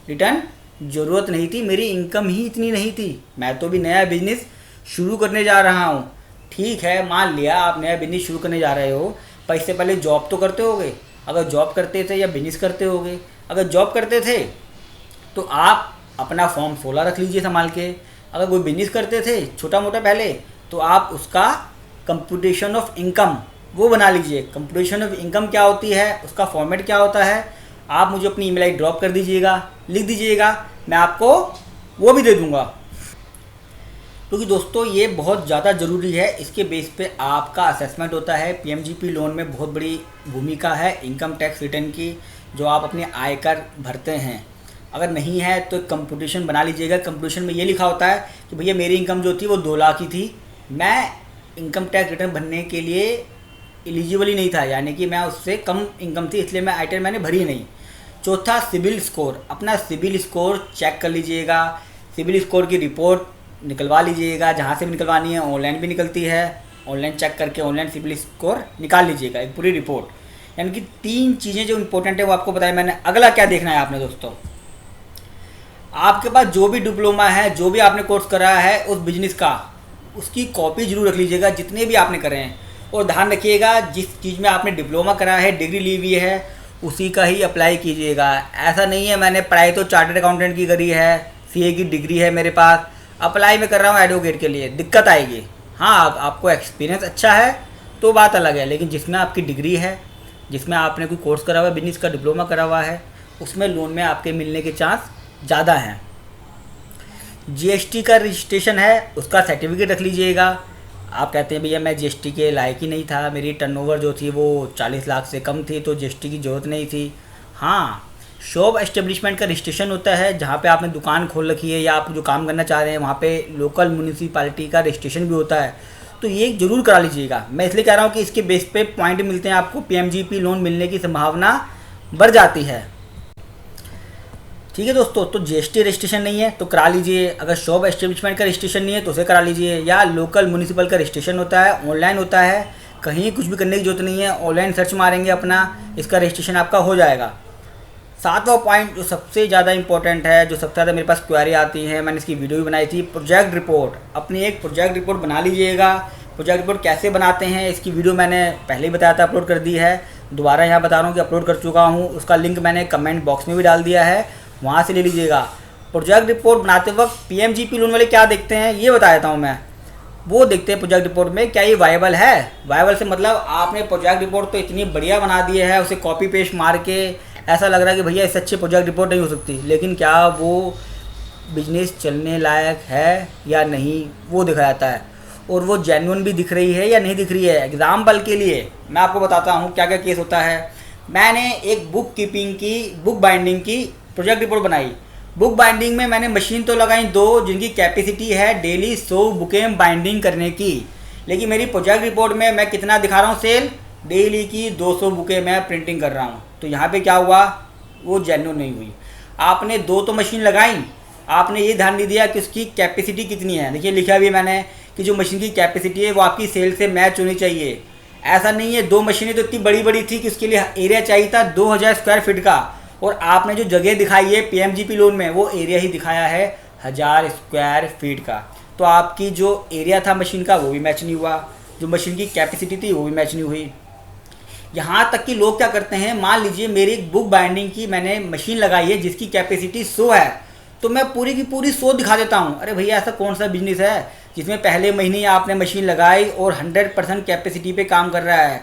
रिटर्न ज़रूरत नहीं थी, मेरी इनकम ही इतनी नहीं थी। मैं तो भी नया बिजनेस शुरू करने जा रहा हूँ। ठीक है, मान लिया आप नया बिजनेस शुरू करने जा रहे हो, पर इससे पहले जॉब तो करते होगे। अगर जॉब करते थे या बिजनेस करते होगे, अगर जॉब करते थे तो आप अपना फॉर्म 16 रख लीजिए संभाल के। अगर कोई बिजनेस करते थे छोटा मोटा पहले, तो आप उसका कंप्यूटेशन ऑफ इनकम वो बना लीजिए। कंप्यूटेशन ऑफ इनकम क्या होती है, उसका फॉर्मेट क्या होता है, आप मुझे अपनी ईमेल आईडी ड्रॉप कर दीजिएगा, लिख दीजिएगा, मैं आपको वो भी दे दूँगा। क्योंकि दोस्तों ये बहुत ज़्यादा ज़रूरी है, इसके बेस पे आपका असेसमेंट होता है। पीएमजीपी लोन में बहुत बड़ी भूमिका है इनकम टैक्स रिटर्न की, जो आप अपने आयकर भरते हैं। अगर नहीं है तो कंपटीशन बना लीजिएगा। कंपटीशन में ये लिखा होता है कि भैया मेरी इनकम जो थी वो 2 लाख की थी, मैं इनकम टैक्स रिटर्न भरने के लिए एलिजिबल ही नहीं था, यानी कि मैं उससे कम इनकम थी, इसलिए मैं आइटम मैंने भरी नहीं। चौथा, सिबिल स्कोर। अपना सिबिल स्कोर चेक कर लीजिएगा। सिबिल स्कोर की रिपोर्ट निकलवा लीजिएगा, जहाँ से भी निकलवानी है, ऑनलाइन भी निकलती है, ऑनलाइन चेक करके ऑनलाइन सिबिल स्कोर निकाल लीजिएगा, एक पूरी रिपोर्ट। यानी कि 3 चीज़ें जो इंपॉर्टेंट है वो आपको बताया मैंने। अगला क्या देखना है आपने दोस्तों, आपके पास जो भी डिप्लोमा है, जो भी आपने कोर्स करा है उस बिजनेस का, उसकी कॉपी जरूर रख लीजिएगा, जितने भी आपने करे हैं। और ध्यान रखिएगा जिस चीज़ में आपने डिप्लोमा करा है, डिग्री ली हुई है, उसी का ही अप्लाई कीजिएगा। ऐसा नहीं है मैंने पढ़ाई तो चार्टर्ड अकाउंटेंट की करी है, सीए की डिग्री है मेरे पास, अप्लाई मैं कर रहा हूँ एडवोकेट के लिए, दिक्कत आएगी। हाँ, आपको एक्सपीरियंस अच्छा है तो बात अलग है, लेकिन जिसमें आपकी डिग्री है, जिसमें आपने कोई कोर्स करा हुआ है, बिजनेस का डिप्लोमा करा हुआ है, उसमें लोन में आपके मिलने के चांस ज़्यादा हैं। जीएसटी का रजिस्ट्रेशन है, उसका सर्टिफिकेट रख लीजिएगा। आप कहते हैं भैया मैं जीएसटी के लायक ही नहीं था, मेरी टर्नओवर जो थी वो 40 लाख से कम थी, तो जीएसटी की ज़रूरत नहीं थी। हाँ, शॉप एस्टेब्लिशमेंट का रजिस्ट्रेशन होता है, जहाँ पे आपने दुकान खोल रखी है या आप जो काम करना चाह रहे हैं वहाँ पे लोकल म्यूनिसिपैलिटी का रजिस्ट्रेशन भी होता है, तो ये ज़रूर करा लीजिएगा। मैं इसलिए कह रहा हूँ कि इसके बेस पे पॉइंट मिलते हैं आपको, पीएमजीपी लोन मिलने की संभावना बढ़ जाती है। ठीक है दोस्तों, तो जीएसटी रजिस्ट्रेशन नहीं है तो करा लीजिए। अगर शॉप एस्टेब्लिशमेंट का रजिस्ट्रेशन नहीं है तो उसे करा लीजिए, या लोकल म्यूनिसिपल का रजिस्ट्रेशन होता है, ऑनलाइन होता है, कहीं कुछ भी करने की जरूरत नहीं है, ऑनलाइन सर्च मारेंगे अपना, इसका रजिस्ट्रेशन आपका हो जाएगा। 7वां पॉइंट जो सबसे ज़्यादा इंपॉर्टेंट है, जो सबसे ज़्यादा मेरे पास क्वेरी आती है, मैंने इसकी वीडियो भी बनाई थी, प्रोजेक्ट रिपोर्ट। अपनी एक प्रोजेक्ट रिपोर्ट बना लीजिएगा। प्रोजेक्ट रिपोर्ट कैसे बनाते हैं इसकी वीडियो मैंने पहले ही बताया था, अपलोड कर दी है, दोबारा यहाँ बता रहा हूँ कि अपलोड कर चुका हूँ। उसका लिंक मैंने कमेंट बॉक्स में भी डाल दिया है, वहाँ से ले लीजिएगा। प्रोजेक्ट रिपोर्ट बनाते वक्त पीएमजीपी लोन वाले क्या देखते हैं ये बता देता हूँ मैं। वो देखते हैं प्रोजेक्ट रिपोर्ट में क्या ये वायबल है। वायबल से मतलब आपने प्रोजेक्ट रिपोर्ट तो इतनी बढ़िया बना दी है, उसे कॉपी पेस्ट मार के ऐसा लग रहा है कि भैया इससे अच्छी प्रोजेक्ट रिपोर्ट नहीं हो सकती, लेकिन क्या वो बिजनेस चलने लायक है या नहीं वो दिखा जाता है, और वो जेन्युइन भी दिख रही है या नहीं दिख रही है। एग्जाम्पल के लिए मैं आपको बताता हूँ क्या क्या केस होता है। मैंने एक बुक बाइंडिंग की प्रोजेक्ट रिपोर्ट बनाई। बुक बाइंडिंग में मैंने मशीन तो लगाई 2 जिनकी कैपेसिटी है डेली 100 बुकें बाइंडिंग करने की, लेकिन मेरी प्रोजेक्ट रिपोर्ट में मैं कितना दिखा रहा हूँ सेल, डेली की 200 बुकें मैं प्रिंटिंग कर रहा हूँ। तो यहाँ पे क्या हुआ, वो जेन्युइन नहीं हुई। आपने 2 तो मशीन लगाई, आपने ये ध्यान नहीं दिया कि उसकी कैपेसिटी कितनी है। देखिए लिखा भी मैंने कि जो मशीन की कैपेसिटी है वो आपकी सेल से मैच होनी चाहिए। ऐसा नहीं है 2 मशीनें तो इतनी बड़ी बड़ी थी कि उसके लिए एरिया चाहिए था 2000 स्क्वायर फीट का, और आपने जो जगह दिखाई है पीएमजीपी लोन में वो एरिया ही दिखाया है 1000 स्क्वायर फीट का। तो आपकी जो एरिया था मशीन का वो भी मैच नहीं हुआ, जो मशीन की कैपेसिटी थी वो भी मैच नहीं हुई। यहाँ तक कि लोग क्या करते हैं, मान लीजिए मेरी एक बुक बाइंडिंग की मैंने मशीन लगाई है जिसकी कैपेसिटी 100 है, तो मैं पूरी की पूरी 100 दिखा देता हूँ। अरे भैया ऐसा कौन सा बिजनेस है जिसमें पहले महीने आपने मशीन लगाई और 100% कैपेसिटी पे काम कर रहा है।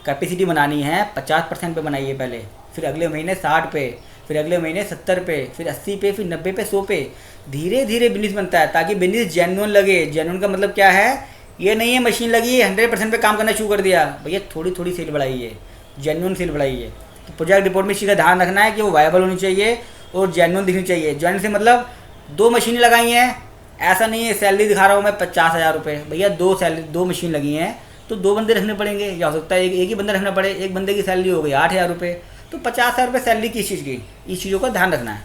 कैपेसिटी बनानी है 50% पे बनाइए पहले, फिर अगले महीने 60 पे, फिर अगले महीने 70 पे, फिर 80 पे, फिर 90 पे, 100 पे। धीरे धीरे बिजनेस बनता है ताकि बिजनेस जेन्युइन लगे। जेन्युइन का मतलब क्या है, ये नहीं है मशीन लगी 100% पे काम करना शुरू कर दिया, भैया थोड़ी थोड़ी सेल बढ़ाइए, जेन्युइन सेल बढ़ाइए। तो प्रोजेक्ट रिपोर्ट में इसी का ध्यान रखना है कि वो वायबल होनी चाहिए और जेन्युइन दिखनी चाहिए। जेन्युइन से मतलब 2 मशीनें लगाई हैं, ऐसा नहीं है सैलरी दिखा रहा हूँ मैं 50,000 रुपये, भैया 2 मशीन लगी हैं तो 2 बंदे रखने पड़ेंगे, या हो सकता है एक ही बंदा रखना पड़े, एक बंदे की सैलरी हो गई 8,000 रुपये, तो 50,000 रुपये सैलरी किस चीज़ की, इस चीज़ों का ध्यान रखना है।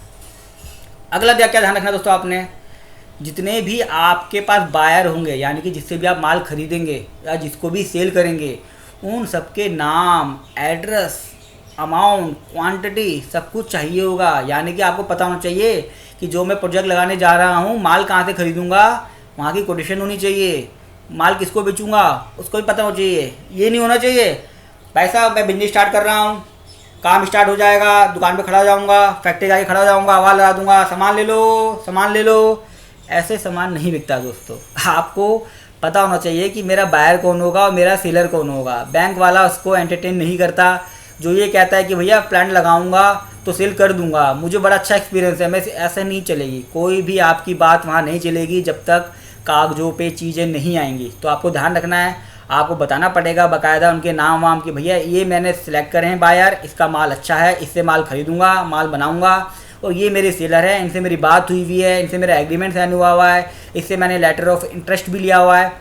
अगला क्या ध्यान रखना है दोस्तों, आपने जितने भी आपके पास बायर होंगे, यानी कि जिससे भी आप माल खरीदेंगे या जिसको भी सेल करेंगे, उन सबके नाम, एड्रेस, अमाउंट, क्वांटिटी सब कुछ चाहिए होगा। यानी कि आपको पता होना चाहिए कि जो मैं प्रोजेक्ट लगाने जा रहा हूँ माल कहाँ से खरीदूंगा, वहाँ की कोटेशन होनी चाहिए, माल किसको बेचूंगा उसको भी पता होना चाहिए। ये नहीं होना चाहिए भाई साहब मैं बिजनेस स्टार्ट कर रहा हूँ, काम स्टार्ट हो जाएगा, दुकान पे खड़ा हो जाऊँगा, फैक्ट्री जाके खड़ा हो जाऊँगा, आवाज़ लगा दूँगा सामान ले लो, सामान ले लो। ऐसे सामान नहीं बिकता दोस्तों। आपको पता होना चाहिए कि मेरा बायर कौन होगा और मेरा सेलर कौन होगा। बैंक वाला उसको एंटरटेन नहीं करता जो ये कहता है कि भैया प्लांट लगाऊंगा तो सेल कर दूंगा, मुझे बड़ा अच्छा एक्सपीरियंस है, मैं ऐसे नहीं चलेगी। कोई भी आपकी बात वहाँ नहीं चलेगी जब तक कागजों पे चीज़ें नहीं आएंगी। तो आपको ध्यान रखना है, आपको बताना पड़ेगा बाकायदा उनके नाम कि भैया ये मैंने सेलेक्ट करे हैं बायर, इसका माल अच्छा है, इससे माल खरीदूंगा, माल बनाऊंगा, और ये मेरे सेलर हैं, इनसे मेरी बात हुई हुई है, इनसे मेरा एग्रीमेंट साइन हुआ हुआ है, इससे मैंने लेटर ऑफ इंटरेस्ट भी लिया हुआ है।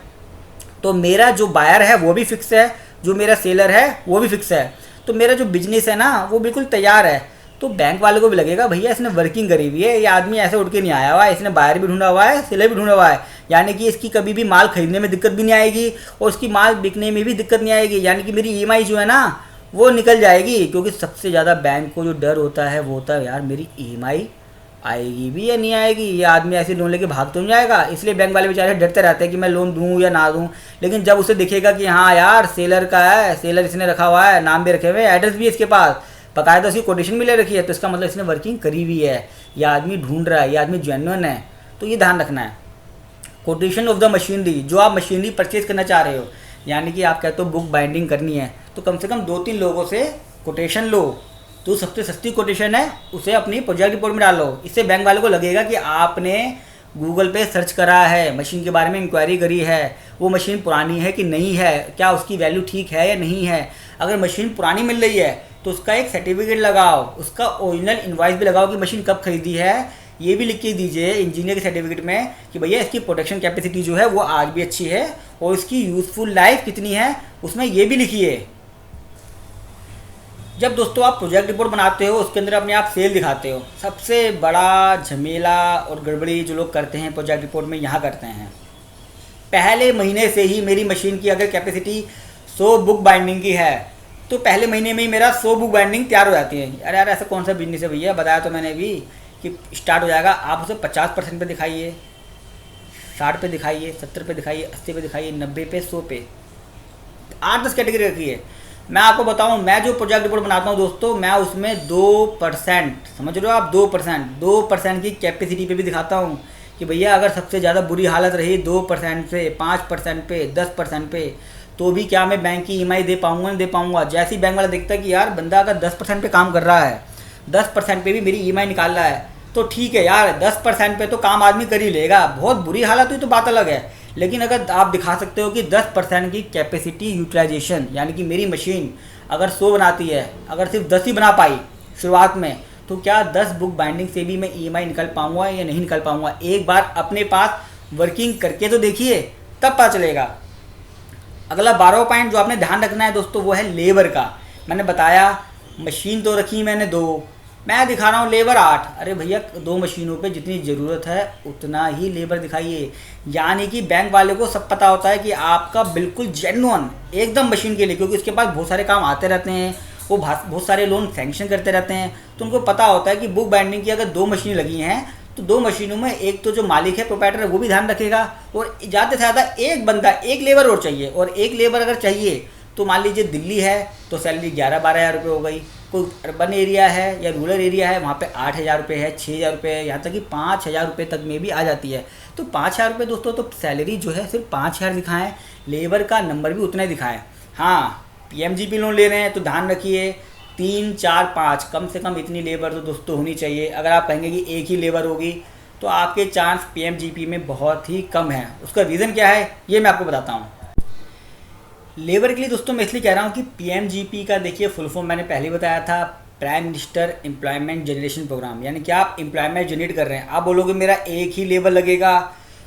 तो मेरा जो बायर है वो भी फिक्स है, जो मेरा सेलर है वो भी फिक्स है। तो मेरा जो बिजनेस है ना वो बिल्कुल तैयार है। तो बैंक वाले को भी लगेगा भैया इसने वर्किंग करी हुई है, ये आदमी ऐसे उठ के नहीं आया हुआ है, इसने बायर भी ढूंढा हुआ है, सेलर भी ढूंढा हुआ है, यानी कि इसकी कभी भी माल खरीदने में दिक्कत भी नहीं आएगी और उसकी माल बिकने में भी दिक्कत नहीं आएगी, यानी कि मेरी ईएमआई जो है ना वो निकल जाएगी। क्योंकि सबसे ज़्यादा बैंक को जो डर होता है वो होता है यार मेरी ईएमआई आएगी भी या नहीं आएगी, ये आदमी ऐसे लोन लेके भाग तो नहीं जाएगा। इसलिए बैंक वाले बेचारे डरते रहते हैं कि मैं लोन दूँ या ना दूँ। लेकिन जब उसे दिखेगा कि हाँ यार सेलर का है, सेलर इसने रखा हुआ है, नाम भी रखे हुए, एड्रेस भी इसके पास, बाकायदा उसकी कोटेशन भी ले रखी है, तो इसका मतलब इसने वर्किंग करी हुई है, ये आदमी ढूंढ रहा है, ये आदमी जेन्युइन है। तो ये ध्यान रखना है। कोटेशन ऑफ द मशीनरी, जो आप मशीनरी परचेज करना चाह रहे हो, यानी कि आप कहते हो बुक बाइंडिंग करनी है, तो कम से कम 2-3 लोगों से कोटेशन लो। तो सबसे सस्ती कोटेशन है उसे अपनी प्रोजेक्ट रिपोर्ट में डालो। इससे बैंक वालों को लगेगा कि आपने गूगल पे सर्च करा है, मशीन के बारे में इंक्वायरी करी है, वो मशीन पुरानी है कि नहीं है, क्या उसकी वैल्यू ठीक है या नहीं है। अगर मशीन पुरानी मिल रही है तो उसका एक सर्टिफिकेट लगाओ, उसका ओरिजिनल इनवॉइस भी लगाओ कि मशीन कब खरीदी है, ये भी लिख के दीजिए इंजीनियर के सर्टिफिकेट में कि भैया इसकी प्रोटेक्शन कैपेसिटी जो है वो आज भी अच्छी है और इसकी यूज़फुल लाइफ कितनी है उसमें ये भी लिखिए। जब दोस्तों आप प्रोजेक्ट रिपोर्ट बनाते हो उसके अंदर अपने आप सेल दिखाते हो, सबसे बड़ा झमेला और गड़बड़ी जो लोग करते हैं प्रोजेक्ट रिपोर्ट में यहाँ करते हैं। पहले महीने से ही मेरी मशीन की अगर कैपेसिटी 100 बुक बाइंडिंग की है तो पहले महीने में ही मेरा 100 बुक बाइंडिंग तैयार हो जाती है। अरे यार ऐसा कौन सा बिजनेस है भैया, बताया तो मैंने भी कि स्टार्ट हो जाएगा। आप उसे 50% पे दिखाइए, 60 पे दिखाइए, 70 पे दिखाइए, 80 पे दिखाइए, 90 पे, 100 पे, 8-10 कैटेगरी रखिए। मैं आपको बताऊं, मैं जो प्रोजेक्ट रिपोर्ट बनाता हूं दोस्तों, मैं उसमें 2%, समझ रहे हो आप, 2% की कैपेसिटी पे भी दिखाता हूं कि भैया अगर सबसे ज़्यादा बुरी हालत रही 2% पे, 5% पे, 10% पे, तो भी क्या मैं बैंक की ईएमआई दे पाऊंगा नहीं दे पाऊंगा। जैसे ही बैंक वाला देखता है कि यार बंदा अगर 10% पे काम कर रहा है, 10% पे भी मेरी ईएमआई निकाल रहा है, तो ठीक है यार 10% पे तो काम आदमी कर ही लेगा, बहुत बुरी हालत हुई तो बात अलग है। लेकिन अगर आप दिखा सकते हो कि 10% की कैपेसिटी यूटिलाइजेशन, यानी कि मेरी मशीन अगर 100 बनाती है, अगर सिर्फ 10 ही बना पाई शुरुआत में, तो क्या 10 बुक बाइंडिंग से भी मैं ईएमआई निकाल पाऊंगा या नहीं निकाल पाऊंगा। एक बार अपने पास वर्किंग करके तो देखिए, तब पता चलेगा। अगला 12वां पॉइंट जो आपने ध्यान रखना है दोस्तों वो है लेबर का। मैंने बताया मशीन तो रखी मैंने 2, मैं दिखा रहा हूँ लेबर 8। अरे भैया 2 मशीनों पे जितनी ज़रूरत है उतना ही लेबर दिखाइए। यानी कि बैंक वाले को सब पता होता है कि आपका बिल्कुल जेन्युइन एकदम मशीन के लिए, क्योंकि उसके पास बहुत सारे काम आते रहते हैं, वो बहुत सारे लोन सैंक्शन करते रहते हैं, तो उनको पता होता है कि बुक बाइंडिंग की अगर 2 मशीनें लगी हैं तो 2 मशीनों में एक तो जो मालिक है, प्रोप्राइटर है, वो भी ध्यान रखेगा, और ज़्यादा से ज़्यादा एक बंदा, एक लेबर और चाहिए। और एक लेबर अगर चाहिए तो मान लीजिए दिल्ली है तो सैलरी 11-12 हज़ार रुपये हो गई, कोई अर्बन एरिया है या रूरल एरिया है वहाँ पे 8,000 रुपये है, 6,000 रुपये है, यहाँ तक कि 5,000 रुपये तक में भी आ जाती है। तो 5,000 रुपये दोस्तों, तो सैलरी जो है सिर्फ 5,000 दिखाएँ, लेबर का नंबर भी उतना ही दिखाएँ। हाँ, PMGP लोन ले रहे हैं तो ध्यान रखिए 3, 4, 5 कम से कम इतनी लेबर तो दोस्तों होनी चाहिए। अगर आप कहेंगे कि एक ही लेबर होगी तो आपके चांस PMGP में बहुत ही कम है। उसका रीज़न क्या है ये मैं आपको बताता हूँ। लेबर के लिए दोस्तों मैं इसलिए कह रहा हूँ कि PMGP का देखिए फुल फॉर्म मैंने पहले बताया था, prime minister employment generation programme, यानी कि आप एम्प्लॉयमेंट जनरेट कर रहे हैं। आप बोलोगे मेरा एक ही लेबर लगेगा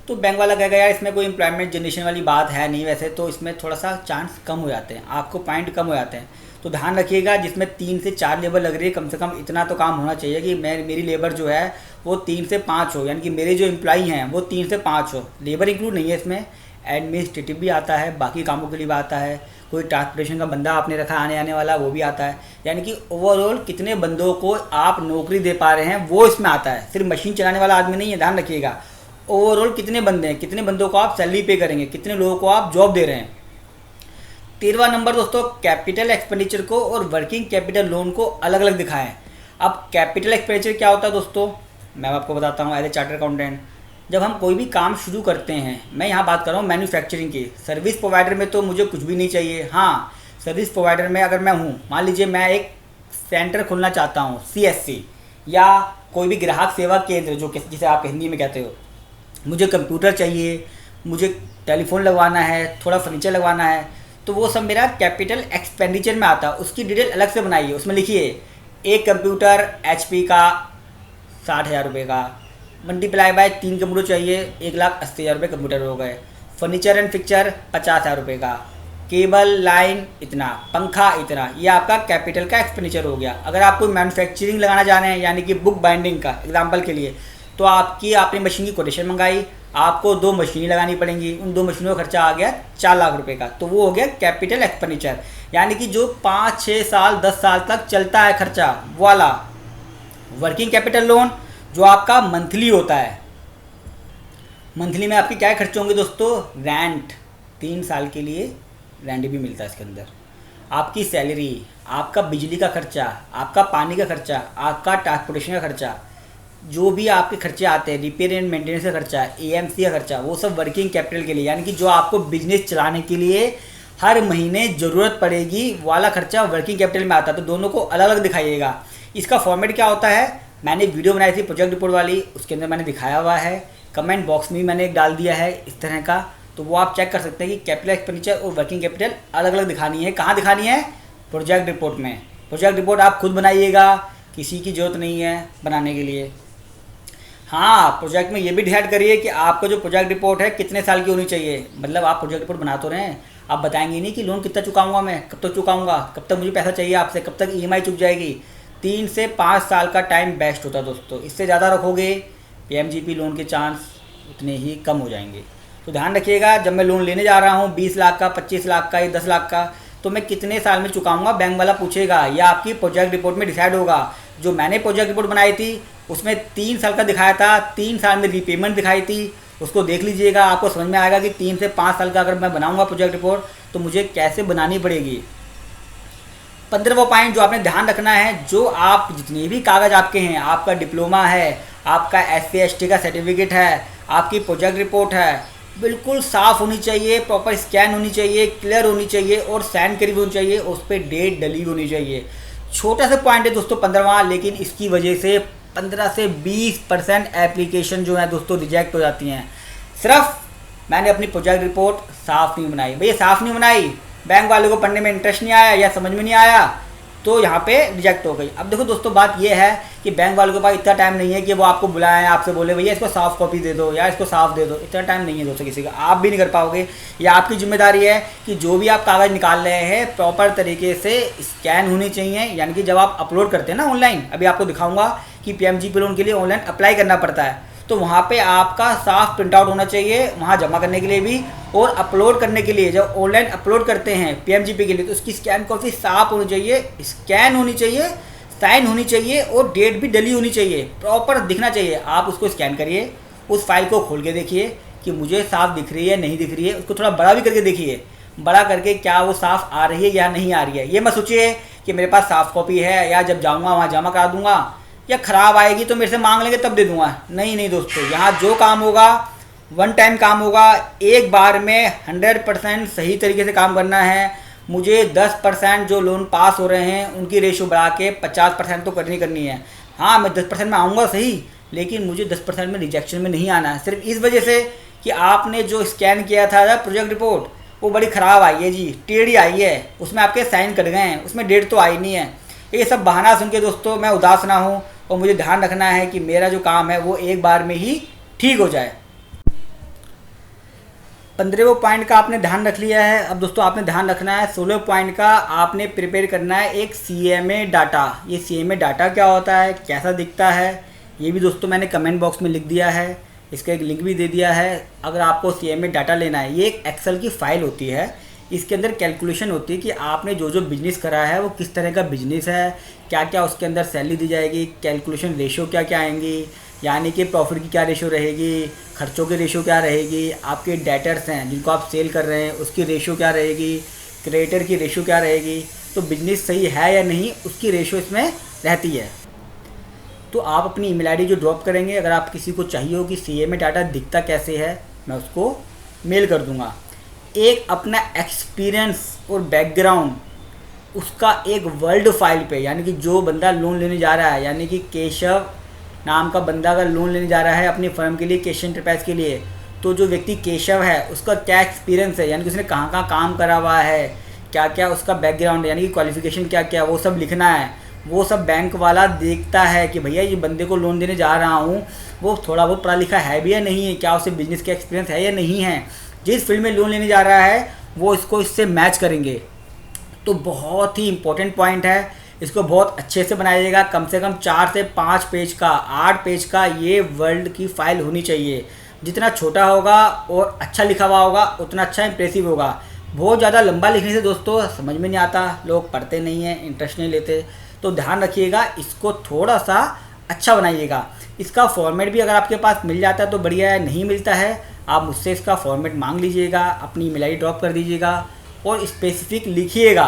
तो बैंक वाला कहेगा यार इसमें कोई एम्प्लॉयमेंट जनरेशन वाली बात है नहीं, वैसे तो इसमें थोड़ा सा चांस कम हो जाते हैं, आपको पॉइंट कम हो जाते हैं। तो ध्यान रखिएगा जिसमें 3 से 4 लेबर लग रही है, कम से कम इतना तो काम होना चाहिए कि मेरी लेबर जो है वो 3 से 5 हो, यानी कि मेरे जो एम्प्लॉई हैं वो 3 से 5 हो। लेबर इंक्लूड नहीं है इसमें, एडमिनिस्ट्रेटिव भी आता है, बाकी कामों के लिए भी आता है, कोई ट्रांसपोर्टेशन का बंदा आपने रखा आने आने वाला वो भी आता है। यानी कि ओवरऑल कितने बंदों को आप नौकरी दे पा रहे हैं वो इसमें आता है, सिर्फ मशीन चलाने वाला आदमी नहीं है। ध्यान रखिएगा ओवरऑल कितने बंदे हैं, कितने बंदों को आप सैलरी पे करेंगे, कितने लोगों को आप जॉब दे रहे हैं। 13वां नंबर दोस्तों, कैपिटल एक्सपेंडिचर को और वर्किंग कैपिटल लोन को अलग अलग दिखाएं। अब कैपिटल एक्सपेंडिचर क्या होता है दोस्तों, मैं आपको बताता हूँ एज ए चार्टर्ड अकाउंटेंट। जब हम कोई भी काम शुरू करते हैं, मैं यहाँ बात कर रहा हूँ मैन्युफैक्चरिंग की, सर्विस प्रोवाइडर में तो मुझे कुछ भी नहीं चाहिए। हाँ, सर्विस प्रोवाइडर में अगर मैं हूँ, मान लीजिए मैं एक सेंटर खोलना चाहता हूँ CSC या कोई भी ग्राहक सेवा केंद्र जो जिसे आप हिंदी में कहते हो, मुझे कंप्यूटर चाहिए, मुझे टेलीफोन लगवाना है, थोड़ा फर्नीचर लगवाना है, तो वो सब मेरा कैपिटल एक्सपेंडिचर में आता है। उसकी डिटेल अलग से बनाइए, उसमें लिखिए एक कंप्यूटर HP का 60,000 रुपये का, मल्टीप्लाई बाय 3 कंप्यूटर चाहिए 1,80,000 रुपये कंप्यूटर हो गए। फर्नीचर एंड फिक्चर 50,000 रुपये का, केबल लाइन इतना, पंखा इतना, ये आपका कैपिटल का एक्सपेंडिचर हो गया। अगर आप कोई मैन्युफैक्चरिंग लगाना चाह रहे हैं यानी कि बुक बाइंडिंग का एग्जांपल के लिए, तो आपने मशीन की कोटेशन मंगाई, आपको 2 मशीनें लगानी पड़ेंगी, उन 2 मशीनों का खर्चा आ गया 4 लाख रुपए का, तो वो हो गया कैपिटल एक्सपेंडिचर, यानी कि जो 5, 6 साल 10 साल तक चलता है खर्चा वाला। वर्किंग कैपिटल लोन जो आपका मंथली होता है, मंथली में आपके क्या खर्चे होंगे दोस्तों? रेंट, 3 साल के लिए रेंट भी मिलता है इसके अंदर, आपकी सैलरी, आपका बिजली का खर्चा, आपका पानी का खर्चा, आपका ट्रांसपोर्टेशन का खर्चा, जो भी आपके खर्चे आते हैं, रिपेयर एंड मेंटेनेंस का खर्चा, एएमसी का खर्चा, वो सब वर्किंग कैपिटल के लिए, यानी कि जो आपको बिजनेस चलाने के लिए हर महीने ज़रूरत पड़ेगी वाला खर्चा वर्किंग कैपिटल में आता है। तो दोनों को अलग अलग दिखाइएगा। इसका फॉर्मेट क्या होता है, मैंने वीडियो बनाई थी प्रोजेक्ट रिपोर्ट वाली, उसके अंदर मैंने दिखाया हुआ है, कमेंट बॉक्स में मैंने डाल दिया है इस तरह का, तो वो आप चेक कर सकते हैं कि कैपिटल एक्सपेंडिचर और वर्किंग कैपिटल अलग अलग दिखानी है। कहाँ दिखानी है? प्रोजेक्ट रिपोर्ट में। प्रोजेक्ट रिपोर्ट आप खुद बनाइएगा, किसी की ज़रूरत नहीं है बनाने के लिए। हाँ, प्रोजेक्ट में ये भी डिसाइड करिए कि आपका जो प्रोजेक्ट रिपोर्ट है कितने साल की होनी चाहिए। मतलब आप प्रोजेक्ट रिपोर्ट बना तो रहे हैं, आप बताएंगे नहीं कि लोन कितना चुकाऊंगा मैं, कब तक चुकाऊंगा, कब तक मुझे पैसा चाहिए आपसे, कब तक ईएमआई चुक जाएगी। 3 से 5 साल का टाइम बेस्ट होता है दोस्तों। इससे ज़्यादा रखोगे पीएमजीपी लोन के चांस उतने ही कम हो जाएंगे। तो ध्यान रखिएगा, जब मैं लोन लेने जा रहा हूँ 20 लाख का, 25 लाख का या 10 लाख का, तो मैं कितने साल में चुकाऊंगा बैंक वाला पूछेगा, या आपकी प्रोजेक्ट रिपोर्ट में डिसाइड होगा। जो मैंने प्रोजेक्ट रिपोर्ट बनाई थी उसमें 3 साल का दिखाया था, 3 साल में रीपेमेंट दिखाई थी, उसको देख लीजिएगा, आपको समझ में आएगा कि 3 से 5 साल का अगर मैं बनाऊंगा प्रोजेक्ट रिपोर्ट तो मुझे कैसे बनानी पड़ेगी। 15वां पॉइंट जो आपने ध्यान रखना है, जो आप जितने भी कागज़ आपके हैं, आपका डिप्लोमा है, आपका SC/ST का सर्टिफिकेट है, आपकी प्रोजेक्ट रिपोर्ट है, बिल्कुल साफ़ होनी चाहिए, प्रॉपर स्कैन होनी चाहिए, क्लियर होनी चाहिए और साइन करी होनी चाहिए, उस पर डेट डली होनी चाहिए। छोटा सा पॉइंट है दोस्तों 15वां, लेकिन इसकी वजह से 15 से 20% एप्लीकेशन जो है दोस्तों रिजेक्ट हो जाती हैं। सिर्फ मैंने अपनी प्रोजेक्ट रिपोर्ट साफ़ नहीं बनाई, भैया साफ़ नहीं बनाई, बैंक वाले को पढ़ने में इंटरेस्ट नहीं आया या समझ में नहीं आया, तो यहाँ पे रिजेक्ट हो गई। अब देखो दोस्तों, बात ये है कि बैंक वालों के पास इतना टाइम नहीं है कि वो आपको बुलाएं, आपसे बोले भैया इसको साफ कॉपी दे दो या इसको साफ दे दो, इतना टाइम नहीं है दोस्तों किसी का, आप भी नहीं कर पाओगे। या आपकी जिम्मेदारी है कि जो भी आप कागज़ निकाल रहे हैं प्रॉपर तरीके से स्कैन होने चाहिए, यानी कि जब आप अपलोड करते हैं ना ऑनलाइन, अभी आपको दिखाऊंगा कि पीएमजीपी लोन के लिए ऑनलाइन अप्लाई करना पड़ता है, तो वहाँ पे आपका साफ प्रिंट आउट होना चाहिए, वहाँ जमा करने के लिए भी और अपलोड करने के लिए। जब ऑनलाइन अपलोड करते हैं पीएमजीपी के लिए तो उसकी स्कैन कॉपी साफ होनी चाहिए, स्कैन होनी चाहिए, साइन होनी चाहिए और डेट भी डली होनी चाहिए, प्रॉपर दिखना चाहिए। आप उसको स्कैन करिए, उस फाइल को खोल के देखिए कि मुझे साफ़ दिख रही है नहीं दिख रही है, उसको थोड़ा बड़ा भी करके देखिए, बड़ा करके क्या वो साफ़ आ रही है या नहीं आ रही है। ये मत सोचिए कि मेरे पास साफ़ कॉपी है या जब जाऊँगा वहाँ जमा करा दूँगा, या ख़राब आएगी तो मेरे से मांग लेंगे तब दे दूँगा। नहीं नहीं दोस्तों, यहाँ जो काम होगा वन टाइम काम होगा, एक बार में 100% सही तरीके से काम करना है। मुझे 10% जो लोन पास हो रहे हैं उनकी रेशो बढ़ा के 50% तो करनी है। हाँ, मैं 10% में आऊँगा सही, लेकिन मुझे 10% में रिजेक्शन में नहीं आना है, सिर्फ इस वजह से कि आपने जो स्कैन किया था प्रोजेक्ट रिपोर्ट वो बड़ी ख़राब आई है जी, टेढ़ी आई है, उसमें आपके साइन कट गए हैं, उसमें डेट तो आई नहीं है। ये सब बहाना सुन के दोस्तों मैं उदास ना हूँ, और मुझे ध्यान रखना है कि मेरा जो काम है वो एक बार में ही ठीक हो जाए। 15वें पॉइंट का आपने ध्यान रख लिया है। अब दोस्तों आपने ध्यान रखना है 16वें पॉइंट का, आपने प्रिपेयर करना है एक CMA डाटा। ये CMA डाटा क्या होता है, कैसा दिखता है, ये भी दोस्तों मैंने कमेंट बॉक्स में लिख दिया है, इसका एक लिंक भी दे दिया है। अगर आपको CMA डाटा लेना है, ये एक एक्सेल की फ़ाइल होती है, इसके अंदर कैलकुलेशन होती है कि आपने जो जो बिज़नेस करा है वो किस तरह का बिज़नेस है, क्या क्या उसके अंदर सैलरी दी जाएगी, कैलकुलेशन रेशो क्या क्या आएंगी, यानी कि प्रॉफिट की क्या रेशो रहेगी, खर्चों की रेशो क्या रहेगी, आपके डेटर्स हैं जिनको आप सेल कर रहे हैं उसकी रेशो क्या रहेगी, क्रेडिटर की रेशो क्या रहेगी, तो बिज़नेस सही है या नहीं उसकी रेशो इसमें रहती है। तो आप अपनी ईमेल आईडी जो ड्रॉप करेंगे, अगर आप किसी को चाहिए हो कि CMA डाटा दिखता कैसे है, मैं उसको मेल कर दूँगा। एक अपना एक्सपीरियंस और बैकग्राउंड उसका एक वर्ड फाइल पे, यानी कि जो बंदा लोन लेने जा रहा है, यानी कि केशव नाम का बंदा अगर लोन लेने जा रहा है अपनी फर्म के लिए, केशव एंटरप्राइज के लिए, तो जो व्यक्ति केशव है उसका क्या एक्सपीरियंस है, यानी कि उसने कहाँ कहाँ काम करा हुआ है, क्या क्या उसका बैकग्राउंड है, यानी कि क्वालिफिकेशन क्या क्या, वो सब लिखना है। वो सब बैंक वाला देखता है कि भैया ये बंदे को लोन देने जा रहा हूँ, वो थोड़ा बहुत पढ़ा लिखा है भी या नहीं है, क्या उसे बिजनेस का एक्सपीरियंस है या नहीं है, जिस फील्ड में लोन लेने जा रहा है वो इसको इससे मैच करेंगे। तो बहुत ही इंपॉर्टेंट पॉइंट है, इसको बहुत अच्छे से बनाइएगा। कम से कम 4 से 5 पेज का, 8 पेज का ये वर्ल्ड की फ़ाइल होनी चाहिए। जितना छोटा होगा और अच्छा लिखा हुआ होगा उतना अच्छा इंप्रेसिव होगा। बहुत ज़्यादा लंबा लिखने से दोस्तों समझ में नहीं आता, लोग पढ़ते नहीं हैं, इंटरेस्ट नहीं लेते। तो ध्यान रखिएगा, इसको थोड़ा सा अच्छा बनाइएगा। इसका फॉर्मेट भी अगर आपके पास मिल जाता है तो बढ़िया है, नहीं मिलता है आप मुझसे इसका फॉर्मेट मांग लीजिएगा, अपनी ईमेल आईडी ड्रॉप कर दीजिएगा और स्पेसिफिक लिखिएगा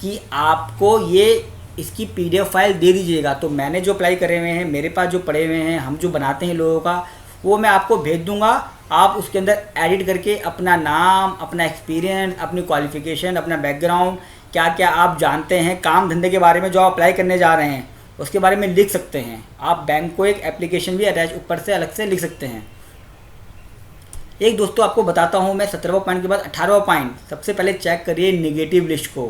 कि आपको ये इसकी PDF फाइल दे दीजिएगा। तो मैंने जो अप्लाई करे हुए हैं, मेरे पास जो पड़े हुए हैं, हम जो बनाते हैं लोगों का, वो मैं आपको भेज दूंगा। आप उसके अंदर एडिट करके अपना नाम, अपना एक्सपीरियंस, अपनी क्वालिफ़िकेशन, अपना बैकग्राउंड, क्या क्या आप जानते हैं काम धंधे के बारे में जो आप अप्लाई करने जा रहे हैं उसके बारे में लिख सकते हैं। आप बैंक को एक एप्लीकेशन भी अटैच ऊपर से अलग से लिख सकते हैं। एक दोस्तों आपको बताता हूँ मैं 17वां पॉइंट के बाद 18वां पॉइंट। सबसे पहले चेक करिए नेगेटिव लिस्ट को।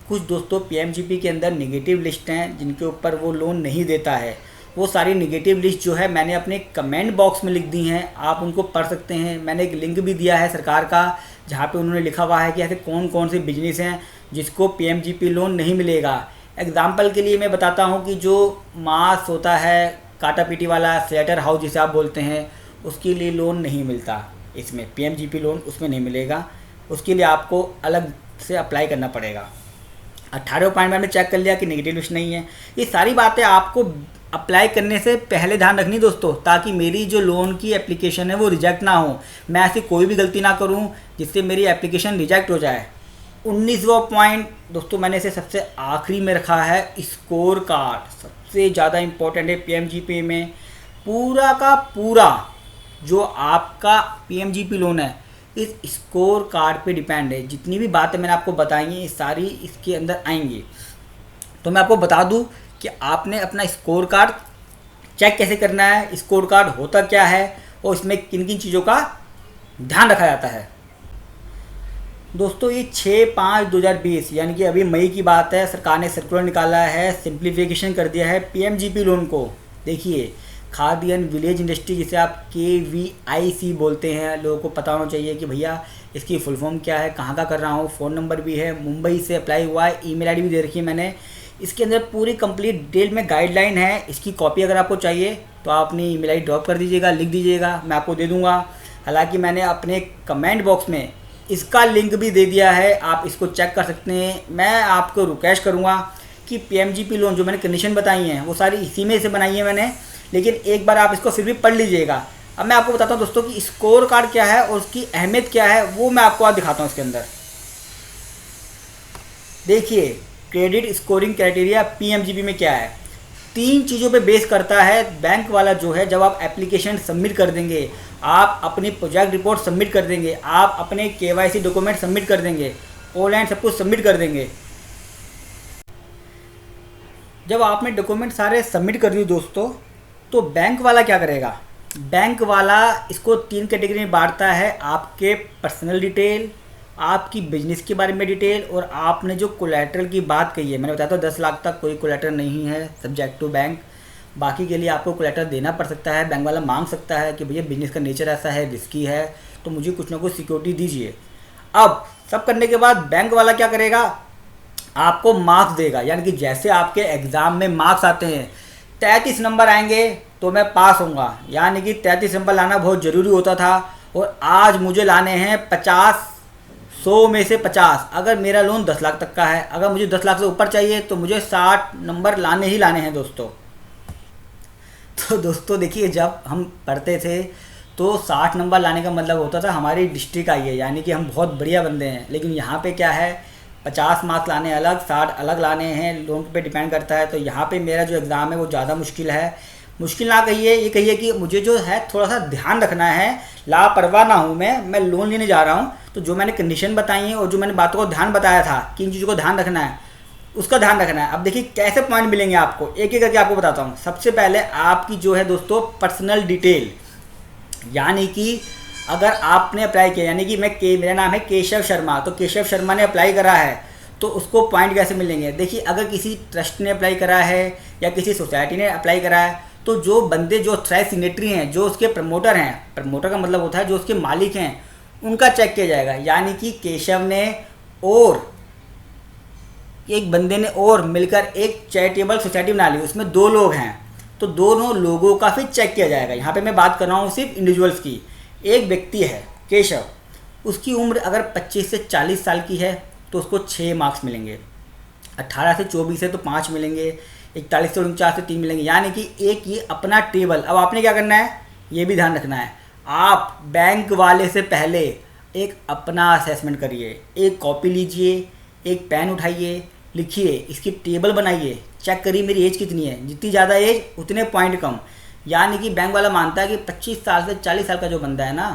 कुछ दोस्तों PMGP के अंदर नेगेटिव लिस्ट हैं जिनके ऊपर वो लोन नहीं देता है। वो सारी नेगेटिव लिस्ट जो है मैंने अपने कमेंट बॉक्स में लिख दी हैं, आप उनको पढ़ सकते हैं। मैंने एक लिंक भी दिया है सरकार का जहाँ पे उन्होंने लिखा हुआ है कि ऐसे कौन कौन से बिजनेस हैं जिसको PMGP लोन नहीं मिलेगा। एग्जाम्पल के लिए मैं बताता हूँ कि जो मांस होता है, काटा पीटी वाला, स्लेटर हाउस जिसे आप बोलते हैं, उसके लिए लोन नहीं मिलता। इसमें PMGP लोन उसमें नहीं मिलेगा, उसके लिए आपको अलग से अप्लाई करना पड़ेगा। 18वें पॉइंट में मैंने चेक कर लिया कि नेगेटिव लिस्ट नहीं है। ये सारी बातें आपको अप्लाई करने से पहले ध्यान रखनी दोस्तों, ताकि मेरी जो लोन की एप्लीकेशन है वो रिजेक्ट ना हो, मैं ऐसी कोई भी गलती ना करूं जिससे मेरी एप्लीकेशन रिजेक्ट हो जाए। 19वां पॉइंट दोस्तों मैंने इसे सबसे आखिरी में रखा है, स्कोर कार्ड सबसे ज़्यादा इम्पोर्टेंट है PMGP में। पूरा का पूरा जो आपका PMGP लोन है इस स्कोर कार्ड पे डिपेंड है। जितनी भी बातें मैंने आपको बताई हैं ये सारी इसके अंदर आएंगी। तो मैं आपको बता दूं कि आपने अपना स्कोर कार्ड चेक कैसे करना है, स्कोर कार्ड होता क्या है और इसमें किन किन चीज़ों का ध्यान रखा जाता है। दोस्तों ये 6/5/2020 यानी कि अभी मई की बात है, सरकार ने सर्कुलर निकाला है, सिंप्लीफिकेशन कर दिया है PMGP लोन को। देखिए खाद्य एंड विलेज इंडस्ट्री जिसे आप KVIC बोलते हैं, लोगों को पता होना चाहिए कि भैया इसकी फुल फॉर्म क्या है, कहाँ का कर रहा हूँ। फ़ोन नंबर भी है, मुंबई से अप्लाई हुआ है, ईमेल आईडी भी दे रखी है मैंने। इसके अंदर पूरी कंप्लीट डिटेल में गाइडलाइन है। इसकी कॉपी अगर आपको चाहिए तो आप अपनी ईमेल आईडी ड्रॉप कर दीजिएगा, लिख दीजिएगा, मैं आपको दे दूँगा। हालाँकि मैंने अपने कमेंट बॉक्स में इसका लिंक भी दे दिया है, आप इसको चेक कर सकते हैं। मैं आपको रिक्वेस्ट करूँगा कि PMGP लोन जो मैंने कंडीशन बताई हैं वो सारी इसी में से बनाई है मैंने, लेकिन एक बार आप इसको फिर भी पढ़ लीजिएगा। अब मैं आपको बताता हूँ दोस्तों कि स्कोर कार्ड क्या है और उसकी अहमियत क्या है, वो मैं आपको आज दिखाता हूँ। इसके अंदर देखिए क्रेडिट स्कोरिंग क्राइटेरिया PMGP में क्या है। 3 चीज़ों पे बेस करता है बैंक वाला जो है। जब आप एप्लीकेशन सबमिट कर देंगे, आप अपनी प्रोजेक्ट रिपोर्ट सबमिट कर देंगे, आप अपने KYC डॉक्यूमेंट सबमिट कर देंगे, ऑनलाइन सब कुछ सबमिट कर देंगे। जब आपने डॉक्यूमेंट सारे सबमिट कर दिए दोस्तों, तो बैंक वाला क्या करेगा, बैंक वाला इसको 3 कैटेगरी में बांटता है। आपके पर्सनल डिटेल, आपकी बिजनेस के बारे में डिटेल और आपने जो कोलैटरल की बात कही है। मैंने बताया था 10 लाख तक कोई कोलैटरल नहीं है सब्जेक्ट टू बैंक, बाकी के लिए आपको कोलैटरल देना पड़ सकता है। बैंक वाला मांग सकता है कि भैया बिजनेस का नेचर ऐसा है, रिस्की है, तो मुझे कुछ ना कुछ सिक्योरिटी दीजिए। अब सब करने के बाद बैंक वाला क्या करेगा, आपको मार्क्स देगा। यानी कि जैसे आपके एग्ज़ाम में मार्क्स आते हैं 33 नंबर आएंगे तो मैं पास होऊंगा, यानी कि 33 नंबर लाना बहुत ज़रूरी होता था और आज मुझे लाने हैं 50, 100 में से 50। अगर मेरा लोन 10 लाख तक का है, अगर मुझे 10 लाख से ऊपर चाहिए तो मुझे 60 नंबर लाने ही लाने हैं दोस्तों। तो दोस्तों देखिए जब हम पढ़ते थे तो 60 नंबर लाने का मतलब होता था हमारी डिस्ट्रिक्ट आई है, यानी कि हम बहुत बढ़िया बंदे हैं। लेकिन यहाँ पे क्या है, 50 मार्क्स लाने अलग, 60 अलग लाने हैं, लोन पे डिपेंड करता है। तो यहाँ पे मेरा जो एग्ज़ाम है वो ज़्यादा मुश्किल है। मुश्किल ना कहिए, ये कहिए कि मुझे जो है थोड़ा सा ध्यान रखना है, लापरवाह ना हूँ मैं लोन लेने जा रहा हूँ। तो जो मैंने कंडीशन बताई है और जो मैंने बातों को ध्यान बताया था कि इन चीज़ों को ध्यान रखना है, उसका ध्यान रखना है। अब देखिए कैसे पॉइंट मिलेंगे आपको, एक एक करके आपको बताता हूँ। सबसे पहले आपकी जो है दोस्तों पर्सनल डिटेल, यानी कि अगर आपने अप्लाई किया, यानी कि मेरा नाम है केशव शर्मा, तो केशव शर्मा ने अप्लाई करा है तो उसको पॉइंट कैसे मिलेंगे? देखिए, अगर किसी ट्रस्ट ने अप्लाई करा है या किसी सोसाइटी ने अप्लाई करा है, तो जो बंदे जो थ्रेड सिग्नेटरी हैं, जो उसके प्रमोटर हैं, प्रमोटर का मतलब होता है जो उसके मालिक हैं, उनका चेक किया जाएगा। यानी कि केशव ने और एक बंदे ने और मिलकर एक चैरिटेबल सोसाइटी बना ली, उसमें 2 लोग हैं, तो दोनों लोगों का फिर चेक किया जाएगा। यहाँ पे मैं बात कर रहा हूँ सिर्फ इंडिविजुअल्स की। एक व्यक्ति है केशव, उसकी उम्र अगर 25 से 40 साल की है तो उसको 6 मार्क्स मिलेंगे, 18 से 24 है तो 5 मिलेंगे, 41 से 49 से 3 मिलेंगे। यानी कि एक ये अपना टेबल। अब आपने क्या करना है, ये भी ध्यान रखना है, आप बैंक वाले से पहले एक अपना असेसमेंट करिए। एक कॉपी लीजिए, एक पेन उठाइए, लिखिए, इसकी टेबल बनाइए, चेक करिए मेरी एज कितनी है, जितनी ज़्यादा एज उतने पॉइंट कम। यानी कि बैंक वाला मानता है कि 25 साल से 40 साल का जो बंदा है ना,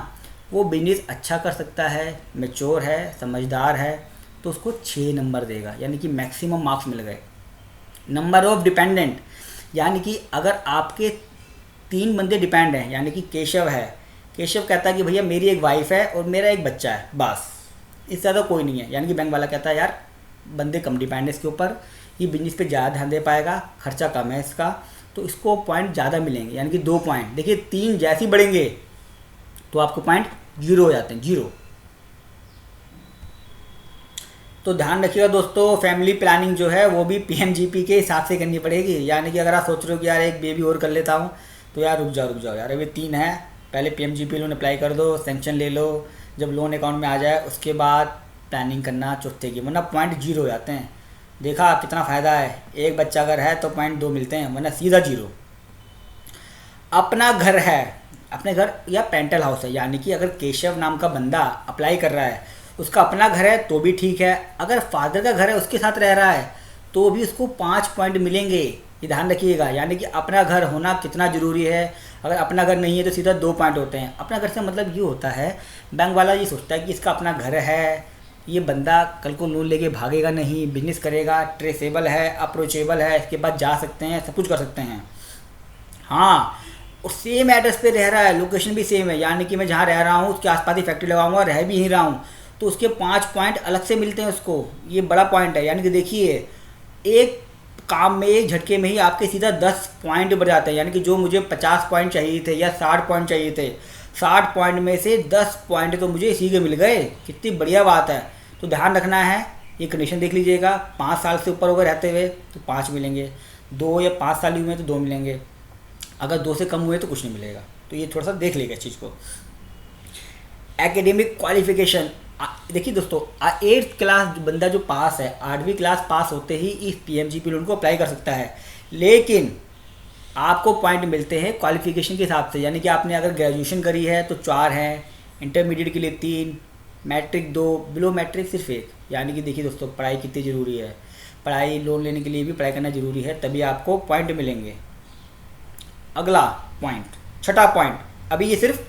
वो बिजनेस अच्छा कर सकता है, मैच्योर है, समझदार है, तो उसको 6 नंबर देगा, यानी कि मैक्सिमम मार्क्स मिल गए। नंबर ऑफ डिपेंडेंट, यानी कि अगर आपके 3 बंदे डिपेंड हैं, यानी कि केशव है, केशव कहता है कि भैया मेरी एक वाइफ है और मेरा एक बच्चा है, बस, इससे ज़्यादा कोई नहीं है। यानी कि बैंक वाला कहता है यार बंदे कम डिपेंड है इसके ऊपर, ये बिजनेस पे ज़्यादा ध्यान दे पाएगा, खर्चा कम है इसका, तो इसको पॉइंट ज़्यादा मिलेंगे, यानी कि 2 पॉइंट। देखिए 3 जैसे ही बढ़ेंगे तो आपको पॉइंट 0 हो जाते हैं, 0। तो ध्यान रखिएगा दोस्तों, फैमिली प्लानिंग जो है वो भी पीएमजीपी के हिसाब से करनी पड़ेगी। यानी कि अगर आप सोच रहे हो कि यार एक बेबी और कर लेता हूँ, तो यार रुक जाओ यार, अभी 3 है, पहले पीएमजीपी लोन अप्लाई कर दो, सेंक्शन ले लो, जब लोन अकाउंट में आ जाए उसके बाद प्लानिंग करना चौथे की, वरना पॉइंट 0 हो जाते हैं। देखा कितना फ़ायदा है, एक बच्चा अगर है तो पॉइंट 2 मिलते हैं, वरना सीधा 0। अपना घर है, अपने घर या पेरेंटल हाउस है, यानी कि अगर केशव नाम का बंदा अप्लाई कर रहा है, उसका अपना घर है तो भी ठीक है, अगर फादर का घर है उसके साथ रह रहा है तो भी उसको 5 पॉइंट मिलेंगे, ये ध्यान रखिएगा। यानी कि अपना घर होना कितना ज़रूरी है, अगर अपना घर नहीं है तो सीधा 2 पॉइंट होते हैं। अपना घर से मतलब ये होता है, बैंक वाला ये सोचता है कि इसका अपना घर है, ये बंदा कल को लोन लेके भागेगा नहीं, बिजनेस करेगा, ट्रेसेबल है, अप्रोचेबल है, इसके बाद जा सकते हैं, सब कुछ कर सकते हैं। हाँ, और सेम एड्रेस पे रह रहा है, लोकेशन भी सेम है, यानी कि मैं जहाँ रह रहा हूँ उसके आसपास ही फैक्ट्री लगाऊंगा, रह भी यहीं रहा हूँ, तो उसके 5 पॉइंट अलग से मिलते हैं उसको, ये बड़ा पॉइंट है। यानी कि देखिए एक काम में, एक झटके में ही आपके सीधा 10 पॉइंट बढ़ जाते हैं। यानी कि जो मुझे 50 पॉइंट चाहिए थे या 60 पॉइंट चाहिए थे, 60 पॉइंट में से 10 पॉइंट तो मुझे इसी के मिल गए, कितनी बढ़िया बात है। तो ध्यान रखना है, ये कंडीशन देख लीजिएगा, 5 साल से ऊपर होकर रहते हुए तो 5 मिलेंगे, 2 या 5 साल हुए तो 2 मिलेंगे, अगर 2 से कम हुए तो कुछ नहीं मिलेगा। तो ये थोड़ा सा देख लेगा इस चीज़ को। एकेडमिक क्वालिफिकेशन, देखिए दोस्तों, 8th क्लास बंदा जो पास है, 8वीं क्लास पास होते ही इस पीएमजीपी लोन को अप्लाई कर सकता है, लेकिन आपको पॉइंट मिलते हैं क्वालिफिकेशन के हिसाब से। यानी कि आपने अगर ग्रेजुएशन करी है तो 4 हैं, इंटरमीडिएट के लिए 3, मैट्रिक 2, बिलो मैट्रिक सिर्फ 1। यानी कि देखिए दोस्तों पढ़ाई कितनी ज़रूरी है, पढ़ाई लोन लेने के लिए भी पढ़ाई करना ज़रूरी है, तभी आपको पॉइंट मिलेंगे। अगला पॉइंट, 6ठा पॉइंट, अभी ये सिर्फ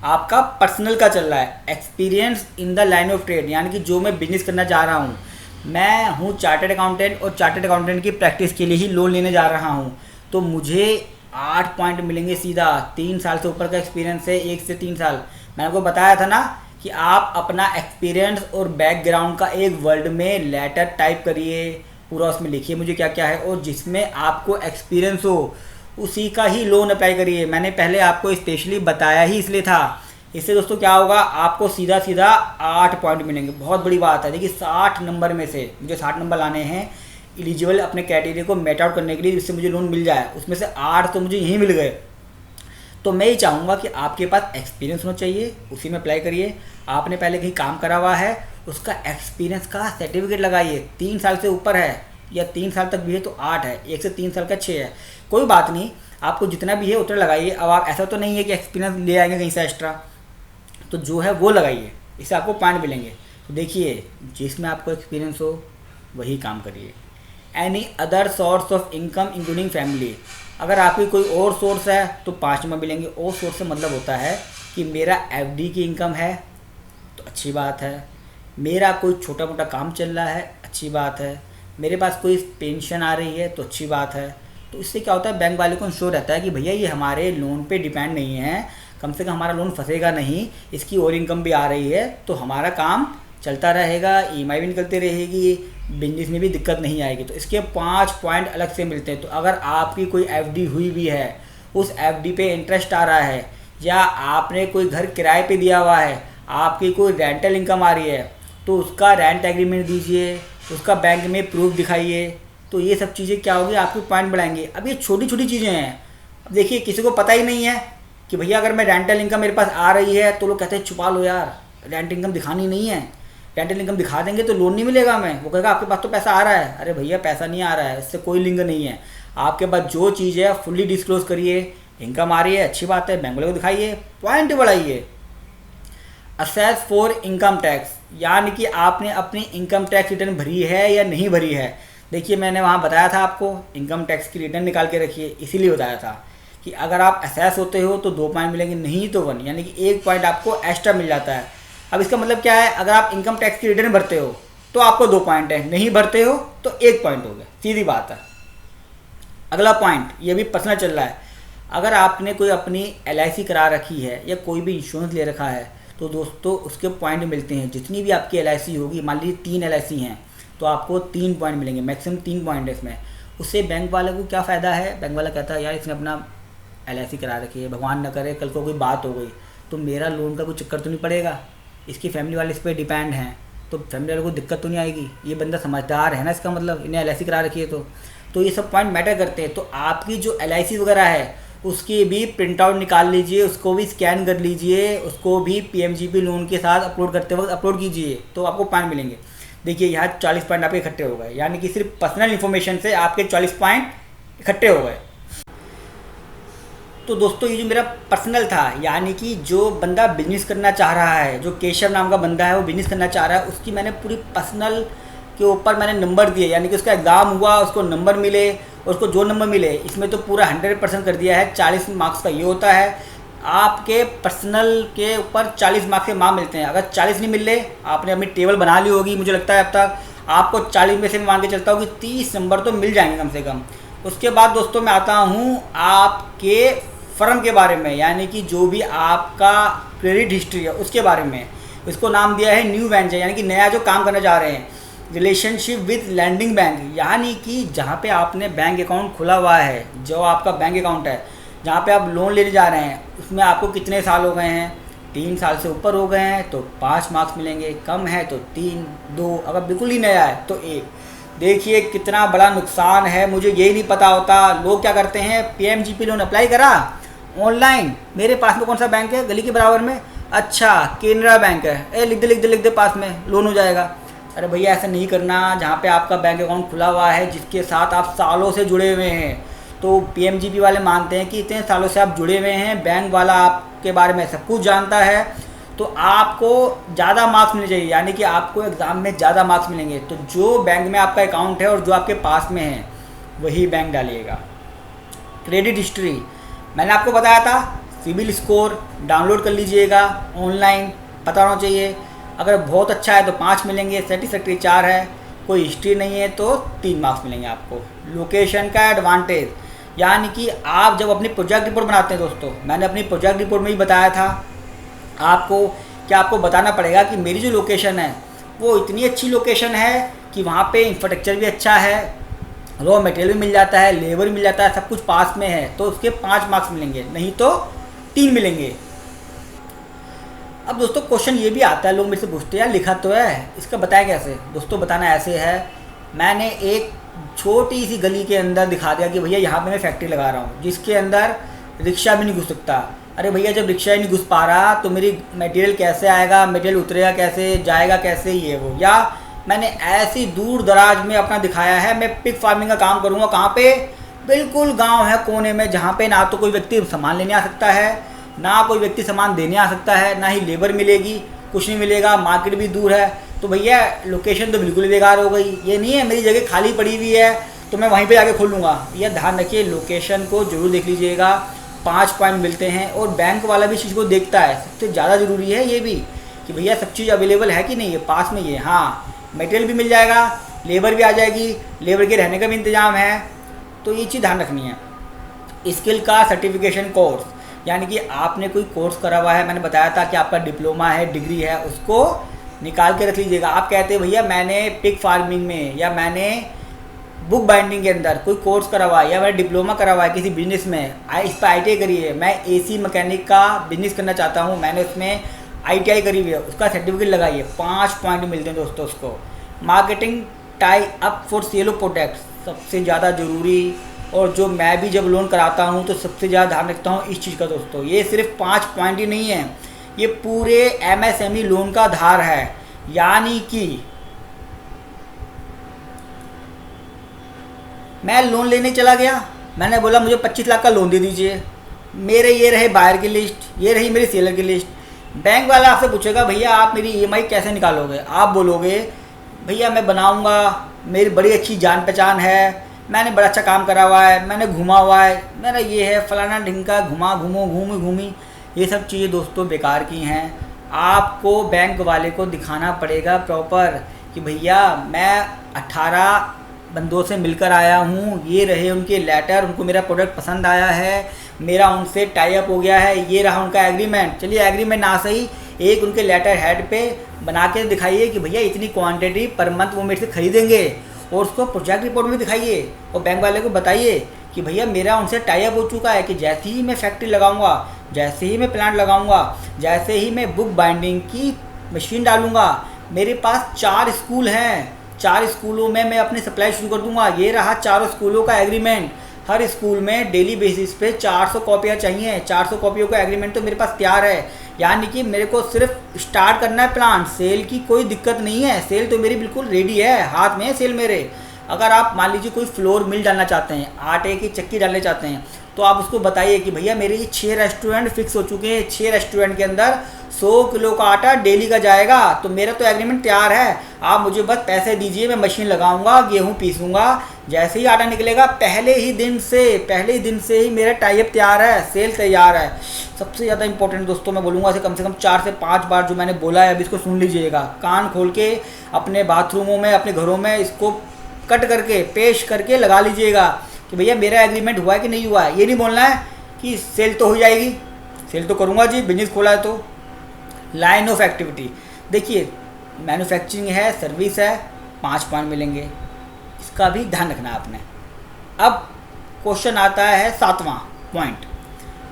आपका पर्सनल का चल रहा है, experience in the line of trade. यानी कि जो मैं बिजनेस करना चाह रहा हूँ, मैं हूँ चार्टर्ड अकाउंटेंट और चार्टर्ड अकाउंटेंट की प्रैक्टिस के लिए ही लोन लेने जा रहा हूँ, तो मुझे 8 पॉइंट मिलेंगे सीधा। 3 साल से ऊपर का एक्सपीरियंस है, 1 से 3 साल। मैंने आपको बताया था ना कि आप अपना एक्सपीरियंस और बैकग्राउंड का एक वर्ड में लेटर टाइप करिए, पूरा उसमें लिखिए मुझे क्या क्या है, और जिसमें आपको एक्सपीरियंस हो उसी का ही लोन अप्लाई करिए। मैंने पहले आपको स्पेशली बताया ही इसलिए था। इससे दोस्तों क्या होगा, आपको सीधा सीधा 8 पॉइंट मिलेंगे, बहुत बड़ी बात है। देखिए 60 नंबर में से मुझे 60 नंबर लाने हैं एलिजिबल अपने कैटेगरी को मेट आउट करने के लिए, जिससे मुझे लोन मिल जाए, उसमें से 8 तो मुझे यहीं मिल गए। तो मैं ये चाहूँगा कि आपके पास एक्सपीरियंस होना चाहिए, उसी में अप्लाई करिए। आपने पहले कहीं काम करा हुआ है, उसका एक्सपीरियंस का सर्टिफिकेट लगाइए। 3 साल से ऊपर है या 3 साल तक भी है तो 8 है, 1 से 3 साल का 6 है, कोई बात नहीं, आपको जितना भी है उतना लगाइए। अब आप ऐसा तो नहीं है कि एक्सपीरियंस ले आएंगे कहीं से एक्स्ट्रा, तो जो है वो लगाइए, इससे आपको पॉइंट मिलेंगे। तो देखिए जिसमें आपको एक्सपीरियंस हो वही काम करिए। Any other source of income including family, अगर आपकी कोई और सोर्स है तो 5 नंबर मिलेंगे। और सोर्स से मतलब होता है कि मेरा एफडी की इनकम है तो अच्छी बात है, मेरा कोई छोटा मोटा काम चल रहा है अच्छी बात है, मेरे पास कोई पेंशन आ रही है तो अच्छी बात है। तो इससे क्या होता है, बैंक वाले को इंश्योर रहता है कि भैया ये हमारे लोन पे डिपेंड नहीं है, कम से कम हमारा लोन फंसेगा नहीं, इसकी और इनकम भी आ रही है, तो हमारा काम चलता रहेगा, ईएमआई भी निकलती रहेगी, बिजनेस में भी दिक्कत नहीं आएगी। तो इसके 5 पॉइंट अलग से मिलते हैं। तो अगर आपकी कोई एफडी हुई भी है, उस एफडी पे इंटरेस्ट आ रहा है, या आपने कोई घर किराए पे दिया हुआ है, आपकी कोई रेंटल इनकम आ रही है, तो उसका रेंट एग्रीमेंट दीजिए, उसका बैंक में प्रूफ दिखाइए। तो ये सब चीज़ें क्या होगी, आपके पॉइंट बढ़ाएंगे। अब ये छोटी छोटी चीज़ें हैं। अब देखिए, किसी को पता ही नहीं है कि भैया अगर मैं रेंटल इनकम मेरे पास आ रही है, तो लोग कहते हैं छुपा लो यार, रेंट इनकम दिखानी नहीं है, रेंटल इनकम दिखा देंगे तो लोन नहीं मिलेगा। मैं वो कहेगा आपके पास तो पैसा आ रहा है। अरे भैया, पैसा नहीं आ रहा है, इससे कोई लिंक नहीं है। आपके पास जो चीज़ है फुल्ली डिस्क्लोज करिए। इनकम आ रही है, अच्छी बात है, बैंक वाले को दिखाइए, पॉइंट बढ़ाइए। असेस फॉर इनकम टैक्स, यानी कि आपने अपनी इनकम टैक्स रिटर्न भरी है या नहीं भरी है। देखिए, मैंने वहाँ बताया था आपको इनकम टैक्स की रिटर्न निकाल के रखिए, इसीलिए बताया था कि अगर आप असेस होते हो तो 2 पॉइंट मिलेंगे, नहीं तो 1, यानी कि 1 पॉइंट आपको एक्स्ट्रा मिल जाता है। अब इसका मतलब क्या है, अगर आप इनकम टैक्स की रिटर्न भरते हो तो आपको 2 पॉइंट है, नहीं भरते हो तो 1 पॉइंट हो गया, सीधी बात है। अगला पॉइंट, ये भी पर्सनल चल रहा है। अगर आपने कोई अपनी LIC करा रखी है या कोई भी इंश्योरेंस ले रखा है, तो दोस्तों उसके पॉइंट मिलते हैं। जितनी भी आपकी LIC होगी, मान लीजिए 3 LIC हैं, तो आपको 3 पॉइंट मिलेंगे, मैक्सिमम 3 पॉइंट है इसमें। उससे बैंक वाले को क्या फ़ायदा है, बैंक वाला कहता है यार इसने अपना LIC करा रखी है, भगवान न करे कल को कोई बात हो गई तो मेरा लोन का कोई चक्कर तो नहीं पड़ेगा, इसकी फैमिली वाले इस पर डिपेंड हैं, तो फैमिली वालों को दिक्कत तो नहीं आएगी, ये बंदा समझदार है ना, इसका मतलब इन्हें LIC करा रखी है। तो ये सब पॉइंट मैटर करते हैं। तो आपकी जो LIC वगैरह है उसकी भी प्रिंट आउट निकाल लीजिए, उसको भी स्कैन कर लीजिए, उसको भी PMGP लोन के साथ अपलोड करते वक्त अपलोड कीजिए, तो आपको पॉइंट मिलेंगे। देखिए, यहाँ 40 पॉइंट आपके इकट्ठे हो गए, यानी कि सिर्फ पर्सनल इन्फॉर्मेशन से आपके 40 पॉइंट इकट्ठे हो गए। तो दोस्तों, ये जो मेरा पर्सनल था, यानी कि जो बंदा बिजनेस करना चाह रहा है, जो केशव नाम का बंदा है वो बिजनेस करना चाह रहा है, उसकी मैंने पूरी पर्सनल के ऊपर मैंने नंबर दिए, यानी कि उसका एग्ज़ाम हुआ, उसको नंबर मिले, उसको जो नंबर मिले, इसमें तो पूरा 100% कर दिया है। 40 मार्क्स का ये होता है, आपके पर्सनल के ऊपर 40 मार्क्स के मार्क्स मिलते हैं। अगर 40 नहीं मिल रहे, आपने अपनी टेबल बना ली होगी, मुझे लगता है अब तक आपको 40 में से मैं मान के चलता हूँ कि 30 नंबर तो मिल जाएंगे कम से कम। उसके बाद दोस्तों मैं आता हूँ आपके फर्म के बारे में, यानी कि जो भी आपका क्रेडिट हिस्ट्री है उसके बारे में। इसको नाम दिया है न्यू वेंचर, यानी कि नया जो काम करना चाह रहे हैं। रिलेशनशिप विद लैंडिंग बैंक, यानी कि जहाँ पे आपने बैंक अकाउंट खुला हुआ है, जो आपका बैंक अकाउंट है जहाँ पे आप लोन लेने जा रहे हैं, उसमें आपको कितने साल हो गए हैं, 3 साल से ऊपर हो गए हैं तो 5 मार्क्स मिलेंगे, कम है तो 3, 2, अगर बिल्कुल ही नया है तो 1। देखिए कितना बड़ा नुकसान है, मुझे यही नहीं पता होता। लोग क्या करते हैं, PMGP लोन अप्लाई करा ऑनलाइन, मेरे पास में कौन सा बैंक है गली के बराबर में, अच्छा केनरा बैंक है, लिख दे पास में लोन हो जाएगा। अरे भैया ऐसा नहीं करना। जहाँ पे आपका बैंक अकाउंट खुला हुआ है, जिसके साथ आप सालों से जुड़े हुए हैं, तो PMGP वाले मानते हैं कि इतने सालों से आप जुड़े हुए हैं, बैंक वाला आपके बारे में सब कुछ जानता है, तो आपको ज़्यादा मार्क्स मिलने चाहिए, यानी कि आपको एग्ज़ाम में ज़्यादा मार्क्स मिलेंगे। तो जो बैंक में आपका अकाउंट है और जो आपके पास में है वही बैंक डालिएगा। क्रेडिट हिस्ट्री मैंने आपको बताया था, सिबिल स्कोर डाउनलोड कर लीजिएगा ऑनलाइन, पता होना चाहिए। अगर बहुत अच्छा है तो 5 मिलेंगे, सेटिस्फैक्ट्री 4 है, कोई हिस्ट्री नहीं है तो 3 मार्क्स मिलेंगे आपको। लोकेशन का एडवांटेज, यानी कि आप जब अपनी प्रोजेक्ट रिपोर्ट बनाते हैं दोस्तों, मैंने अपनी प्रोजेक्ट रिपोर्ट में ही बताया था आपको कि आपको बताना पड़ेगा कि मेरी जो लोकेशन है वो इतनी अच्छी लोकेशन है कि वहाँ पे इंफ्रास्ट्रक्चर भी अच्छा है, रॉ मटेरियल भी मिल जाता है, लेबर भी मिल जाता है, सब कुछ पास में है, तो उसके 5 मार्क्स मिलेंगे, नहीं तो 3 मिलेंगे। अब दोस्तों क्वेश्चन ये भी आता है, लोग मेरे से पूछते हैं यार लिखा तो है, इसका बताया कैसे। दोस्तों बताना ऐसे है, मैंने एक छोटी सी गली के अंदर दिखा दिया कि भैया यहाँ पे मैं फैक्ट्री लगा रहा हूँ, जिसके अंदर रिक्शा भी नहीं घुस सकता। अरे भैया जब रिक्शा ही नहीं घुस पा रहा तो मेरी मटेरियल कैसे आएगा, मटेरियल उतरेगा कैसे, जाएगा कैसे, ये वो। या मैंने ऐसी दूर दराज में अपना दिखाया है, मैं पिग फार्मिंग का काम करूँगा, कहाँ पे, बिल्कुल गाँव है कोने में, जहाँ पे ना तो कोई व्यक्ति सामान लेने आ सकता है, ना कोई व्यक्ति सामान देने आ सकता है, ना ही लेबर मिलेगी, कुछ नहीं मिलेगा, मार्केट भी दूर है। तो भैया लोकेशन तो बिल्कुल बेकार हो गई। ये नहीं है मेरी जगह खाली पड़ी हुई है तो मैं वहीं पे जाके खोलूँगा। यह ध्यान रखिए, लोकेशन को जरूर देख लीजिएगा, 5 पॉइंट मिलते हैं। और बैंक वाला भी चीज़ को देखता है, सबसे ज़्यादा ज़रूरी है ये भी कि भैया सब चीज़ अवेलेबल है कि नहीं है, पास में ये, हाँ मटेरियल भी मिल जाएगा, लेबर भी आ जाएगी, लेबर के रहने का भी इंतज़ाम है, तो ये चीज़ ध्यान रखनी है। स्किल का सर्टिफिकेशन कोर्स, यानी कि आपने कोई कोर्स करा हुआ है, मैंने बताया था कि आपका डिप्लोमा है, डिग्री है, उसको निकाल के रख लीजिएगा। आप कहते हैं भैया मैंने पिग फार्मिंग में या मैंने बुक बाइंडिंग के अंदर कोई कोर्स करा हुआ है या मैंने डिप्लोमा करा हुआ है किसी बिजनेस में, इस पर ITI करी है, मैं AC मैकेनिक का बिजनेस करना चाहता हूँ, मैंने उसमें ITI करी हुई है, उसका सर्टिफिकेट लगाइए, 5 पॉइंट मिलते हैं दोस्तों उसको। Marketing tie up for sale of products सबसे ज़्यादा ज़रूरी, और जो मैं भी जब लोन कराता हूँ तो सबसे ज़्यादा ध्यान रखता हूँ इस चीज़ का दोस्तों। ये सिर्फ 5 पॉइंट ही नहीं है, ये पूरे MSME लोन का आधार है। यानी कि मैं लोन लेने चला गया, मैंने बोला मुझे 25 लाख का लोन दे दीजिए, मेरे ये रहे बायर की लिस्ट, ये रही मेरी सेलर की लिस्ट। बैंक वाला आपसे पूछेगा भैया आप मेरी EMI कैसे निकालोगे, आप बोलोगे भैया मैं बनाऊंगा, मेरी बड़ी अच्छी जान पहचान है, मैंने बड़ा अच्छा काम करा हुआ है, मैंने घूमा हुआ है, मेरा ये है फलाना ढिंका, घूमी, ये सब चीज़ें दोस्तों बेकार की हैं। आपको बैंक वाले को दिखाना पड़ेगा प्रॉपर कि भैया मैं 18 बंदों से मिलकर आया हूँ, ये रहे उनके लेटर, उनको मेरा प्रोडक्ट पसंद आया है, मेरा उनसे टाई अप हो गया है, ये रहा उनका एग्रीमेंट। चलिए एग्रीमेंट ना सही, एक उनके लेटर हेड पे बना के दिखाइए कि भैया इतनी क्वांटिटी पर मंथ वो मेरे से खरीदेंगे, और उसको प्रोजेक्ट रिपोर्ट में दिखाइए और बैंक वाले को बताइए कि भैया मेरा उनसे टाई अप हो चुका है कि जैसे ही मैं फैक्ट्री लगाऊंगा, जैसे ही मैं प्लांट लगाऊंगा, जैसे ही मैं बुक बाइंडिंग की मशीन डालूंगा, मेरे पास 4 स्कूल हैं, 4 स्कूलों में मैं अपनी सप्लाई शुरू कर दूंगा। ये रहा 4 स्कूलों का एग्रीमेंट, हर स्कूल में डेली बेसिस पे 400 कॉपियाँ चाहिए, 400 कॉपियों का एग्रीमेंट तो मेरे पास तैयार है। यानी कि मेरे को सिर्फ स्टार्ट करना है प्लांट, सेल की कोई दिक्कत नहीं है, सेल तो मेरी बिल्कुल रेडी है, हाथ में है सेल मेरे। अगर आप मान लीजिए कोई फ्लोर मिल डालना चाहते हैं, आटे की चक्की डालने चाहते हैं, तो आप उसको बताइए कि भैया मेरे ये 6 रेस्टोरेंट फिक्स हो चुके हैं, 6 रेस्टोरेंट के अंदर 100 किलो का आटा डेली का जाएगा, तो मेरा तो एग्रीमेंट तैयार है, आप मुझे बस पैसे दीजिए, मैं मशीन लगाऊंगा, गेहूं पीसूंगा, जैसे ही आटा निकलेगा पहले ही दिन से ही मेरा टाई अप तैयार है, सेल तैयार है। सबसे ज़्यादा इंपॉर्टेंट दोस्तों मैं बोलूँगा इसे कम से कम 4 से 5 बार जो मैंने बोला है अभी इसको सुन लीजिएगा, कान खोल के अपने बाथरूमों में, अपने घरों में इसको कट करके पेश करके लगा लीजिएगा कि भैया मेरा एग्रीमेंट हुआ है कि नहीं हुआ है। ये नहीं बोलना है कि सेल तो हो जाएगी, सेल तो करूँगा जी, बिजनेस खोला है तो। लाइन ऑफ एक्टिविटी देखिए, मैन्युफैक्चरिंग है, सर्विस है, 5 पॉइंट मिलेंगे, इसका भी ध्यान रखना है आपने। अब क्वेश्चन आता है 7वां पॉइंट,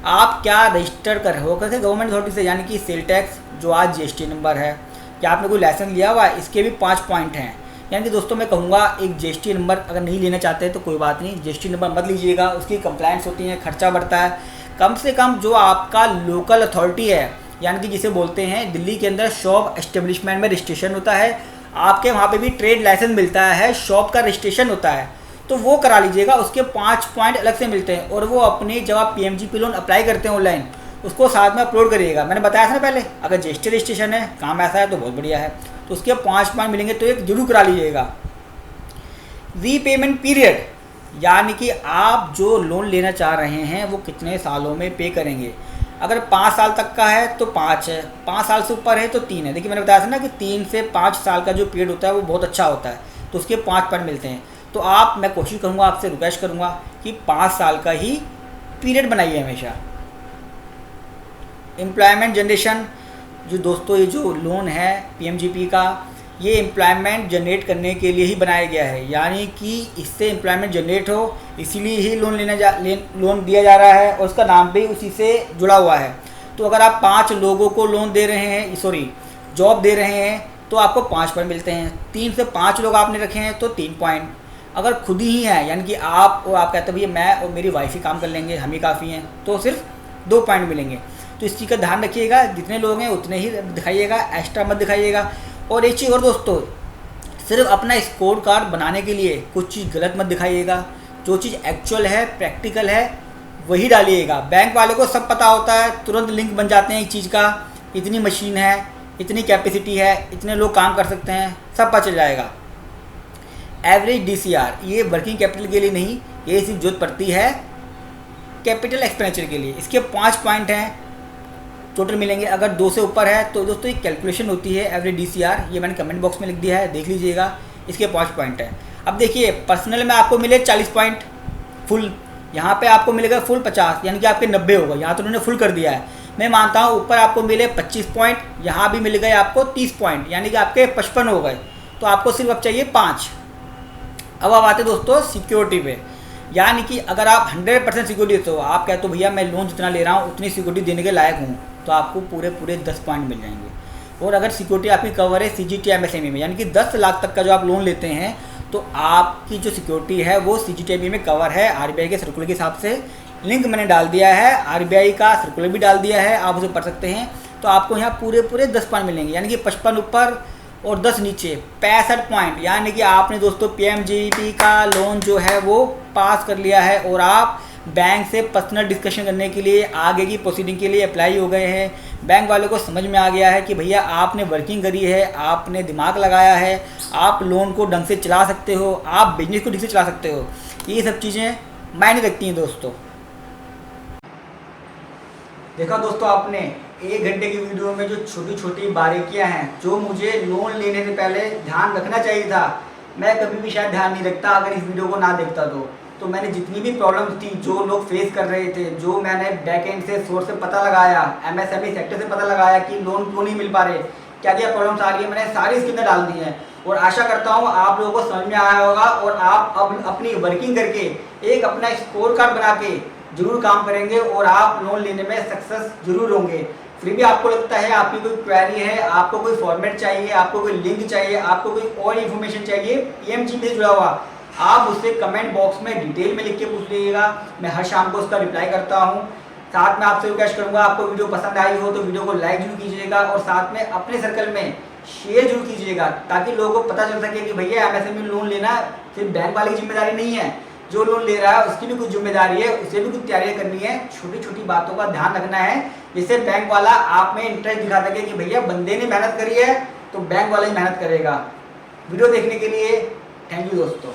आप क्या रजिस्टर कर हो करके गवर्नमेंट अथॉरिटी से, यानी कि सेल टैक्स जो आज GST नंबर है, क्या आपने कोई लाइसेंस लिया हुआ है, इसके भी 5 पॉइंट हैं। यानी कि दोस्तों मैं कहूँगा एक GST नंबर अगर नहीं लेना चाहते तो कोई बात नहीं, GST नंबर मत लीजिएगा, उसकी कंप्लाइंट्स होती हैं, खर्चा बढ़ता है। कम से कम जो आपका लोकल अथॉरिटी है, यानी कि जिसे बोलते हैं दिल्ली के अंदर शॉप एस्टेब्लिशमेंट में रजिस्ट्रेशन होता है, आपके वहाँ पे भी ट्रेड लाइसेंस मिलता है, शॉप का रजिस्ट्रेशन होता है, तो वो करा लीजिएगा, उसके 5 पॉइंट अलग से मिलते हैं। और वो अपनी जब आप PMGP लोन अप्लाई करते हैं ऑनलाइन, उसको साथ में अपलोड करिएगा। मैंने बताया था ना पहले, अगर GST रजिस्ट्रेशन है, काम ऐसा है तो बहुत बढ़िया है, तो उसके 5 पॉइंट मिलेंगे, तो एक जरूर करा लीजिएगा। रीपेमेंट पीरियड, यानी कि आप जो लोन लेना चाह रहे हैं वो कितने सालों में पे करेंगे। अगर 5 साल तक का है तो 5 है, 5 साल से ऊपर है तो 3 है। देखिए मैंने बताया था ना कि 3 से 5 साल का जो पीरियड होता है वो बहुत अच्छा होता है, तो उसके 5 पॉइंट मिलते हैं। तो मैं कोशिश करूँगा, आपसे रिक्वेस्ट करूँगा कि 5 साल का ही पीरियड बनाइए हमेशा। एम्प्लॉयमेंट जनरेशन, जो दोस्तों ये जो लोन है PMGP का, ये एम्प्लॉयमेंट जनरेट करने के लिए ही बनाया गया है, यानी कि इससे एम्प्लॉयमेंट जनरेट हो, इसीलिए ही लोन दिया जा रहा है, और उसका नाम भी उसी से जुड़ा हुआ है। तो अगर आप 5 लोगों को लोन दे रहे हैं, जॉब दे रहे हैं, तो आपको 5 पॉइंट मिलते हैं। 3 से 5 लोग आपने रखे हैं तो 3 पॉइंट। अगर खुद ही है, यानी कि आप कहते हैं भैया मैं और मेरी वाइफ ही काम कर लेंगे, हम ही काफ़ी हैं, तो सिर्फ 2 पॉइंट मिलेंगे। तो इस चीज़ का ध्यान रखिएगा, जितने लोग हैं उतने ही दिखाइएगा, एक्स्ट्रा मत दिखाइएगा। और एक चीज़ और दोस्तों, सिर्फ अपना स्कोर कार्ड बनाने के लिए कुछ चीज़ गलत मत दिखाइएगा, जो चीज़ एक्चुअल है, प्रैक्टिकल है, वही डालिएगा। बैंक वाले को सब पता होता है, तुरंत लिंक बन जाते हैं इस चीज़ का, इतनी मशीन है, इतनी कैपेसिटी है, इतने लोग काम कर सकते हैं, सब पता चल जाएगा। एवरेज DCR, ये वर्किंग कैपिटल के लिए नहीं, ये सिर्फ जरूरत पड़ती है कैपिटल एक्सपेंडिचर के लिए। इसके 5 पॉइंट हैं, टोटल मिलेंगे। अगर 2 से ऊपर है तो दोस्तों एक कैलकुलेशन होती है एवरेज DCR, ये मैंने कमेंट बॉक्स में लिख दिया है, देख लीजिएगा, इसके 5 पॉइंट हैं। अब देखिए पर्सनल में आपको मिले 40 पॉइंट फुल, यहाँ पे आपको मिलेगा फुल 50, यानी कि आपके 90 होगा, यहाँ तो उन्होंने फुल कर दिया है। मैं मानता हूँ ऊपर आपको मिले 25 पॉइंट, यहाँ भी मिल गए आपको 30 पॉइंट, यानी कि आपके 55 हो गए। तो आपको सिर्फ अब चाहिए 5। अब आप आते दोस्तों सिक्योरिटी पे, यानी कि अगर आप 100% सिक्योरिटी देते हो, आप कहते हो भैया मैं लोन जितना ले रहा हूँ उतनी सिक्योरिटी देने के लायक हूँ, तो आपको पूरे 10 पॉइंट मिल जाएंगे। और अगर सिक्योरिटी आपकी कवर है CGT MSME में, यानी कि 10 लाख तक का जो आप लोन लेते हैं, तो आपकी जो सिक्योरिटी है वो CGT में कवर है। RBI के सर्कुलर के हिसाब से लिंक मैंने डाल दिया है, RBI का सर्कुलर भी डाल दिया है, आप उसे पढ़ सकते हैं। तो आपको यहाँ पूरे 10 पॉइंट मिलेंगे, यानी कि 55 ऊपर और 10 नीचे 65 पॉइंट, यानी कि आपने दोस्तों PMJET का लोन जो है वो पास कर लिया है और आप बैंक से पर्सनल डिस्कशन करने के लिए आगे की प्रोसीडिंग के लिए अप्लाई हो गए हैं। बैंक वालों को समझ में आ गया है कि भैया आपने वर्किंग करी है, आपने दिमाग लगाया है, आप लोन को ढंग से चला सकते हो, आप बिजनेस को ढंग से चला सकते हो। ये सब चीज़ें मायने रखती हैं दोस्तों। देखा दोस्तों आपने 1 घंटे की वीडियो में जो छोटी छोटी बारीकियां हैं, जो मुझे लोन लेने से पहले ध्यान रखना चाहिए था, मैं कभी भी शायद ध्यान नहीं रखता अगर इस वीडियो को ना देखता तो मैंने जितनी भी प्रॉब्लम्स थी, जो लोग फेस कर रहे थे, जो मैंने बैक एंड से सोर्स से पता लगाया, MSME सेक्टर से पता लगाया कि लोन क्यों नहीं मिल पा रहे, क्या क्या प्रॉब्लम्स आ रही है, मैंने सारी इसके अंदर डाल दी हैं। और आशा करता हूँ आप लोगों को समझ में आया होगा और आप अब अपनी वर्किंग करके एक अपना स्कोर कार्ड बना के जरूर काम करेंगे और आप लोन लेने में सक्सेस जरूर होंगे। फिर भी आपको लगता है आपकी कोई क्वेरी है, आपको कोई फॉर्मेट चाहिए, आपको कोई लिंक चाहिए, आपको कोई और इन्फॉर्मेशन चाहिए PMGP से जुड़ा हुआ, आप उससे कमेंट बॉक्स में डिटेल में लिख के पूछ लीजिएगा। मैं हर शाम को उसका रिप्लाई करता हूँ। साथ में आपसे रिक्वेस्ट करूँगा, आपको वीडियो पसंद आई हो तो वीडियो को लाइक जरूर कीजिएगा और साथ में अपने सर्कल में शेयर जरूर कीजिएगा, ताकि लोगों को पता चल सके कि भैया MSME लोन लेना सिर्फ बैंक वाले की जिम्मेदारी नहीं है, जो लोन ले रहा है उसकी भी कुछ जिम्मेदारी है, उसे भी कुछ तैयारियां करनी है। छोटी छोटी बातों का ध्यान रखना है, जिससे बैंक वाला आप में इंटरेस्ट दिखा सके कि भैया बंदे ने मेहनत करी है तो बैंक वाला ही मेहनत करेगा। वीडियो देखने के लिए थैंक यू दोस्तों।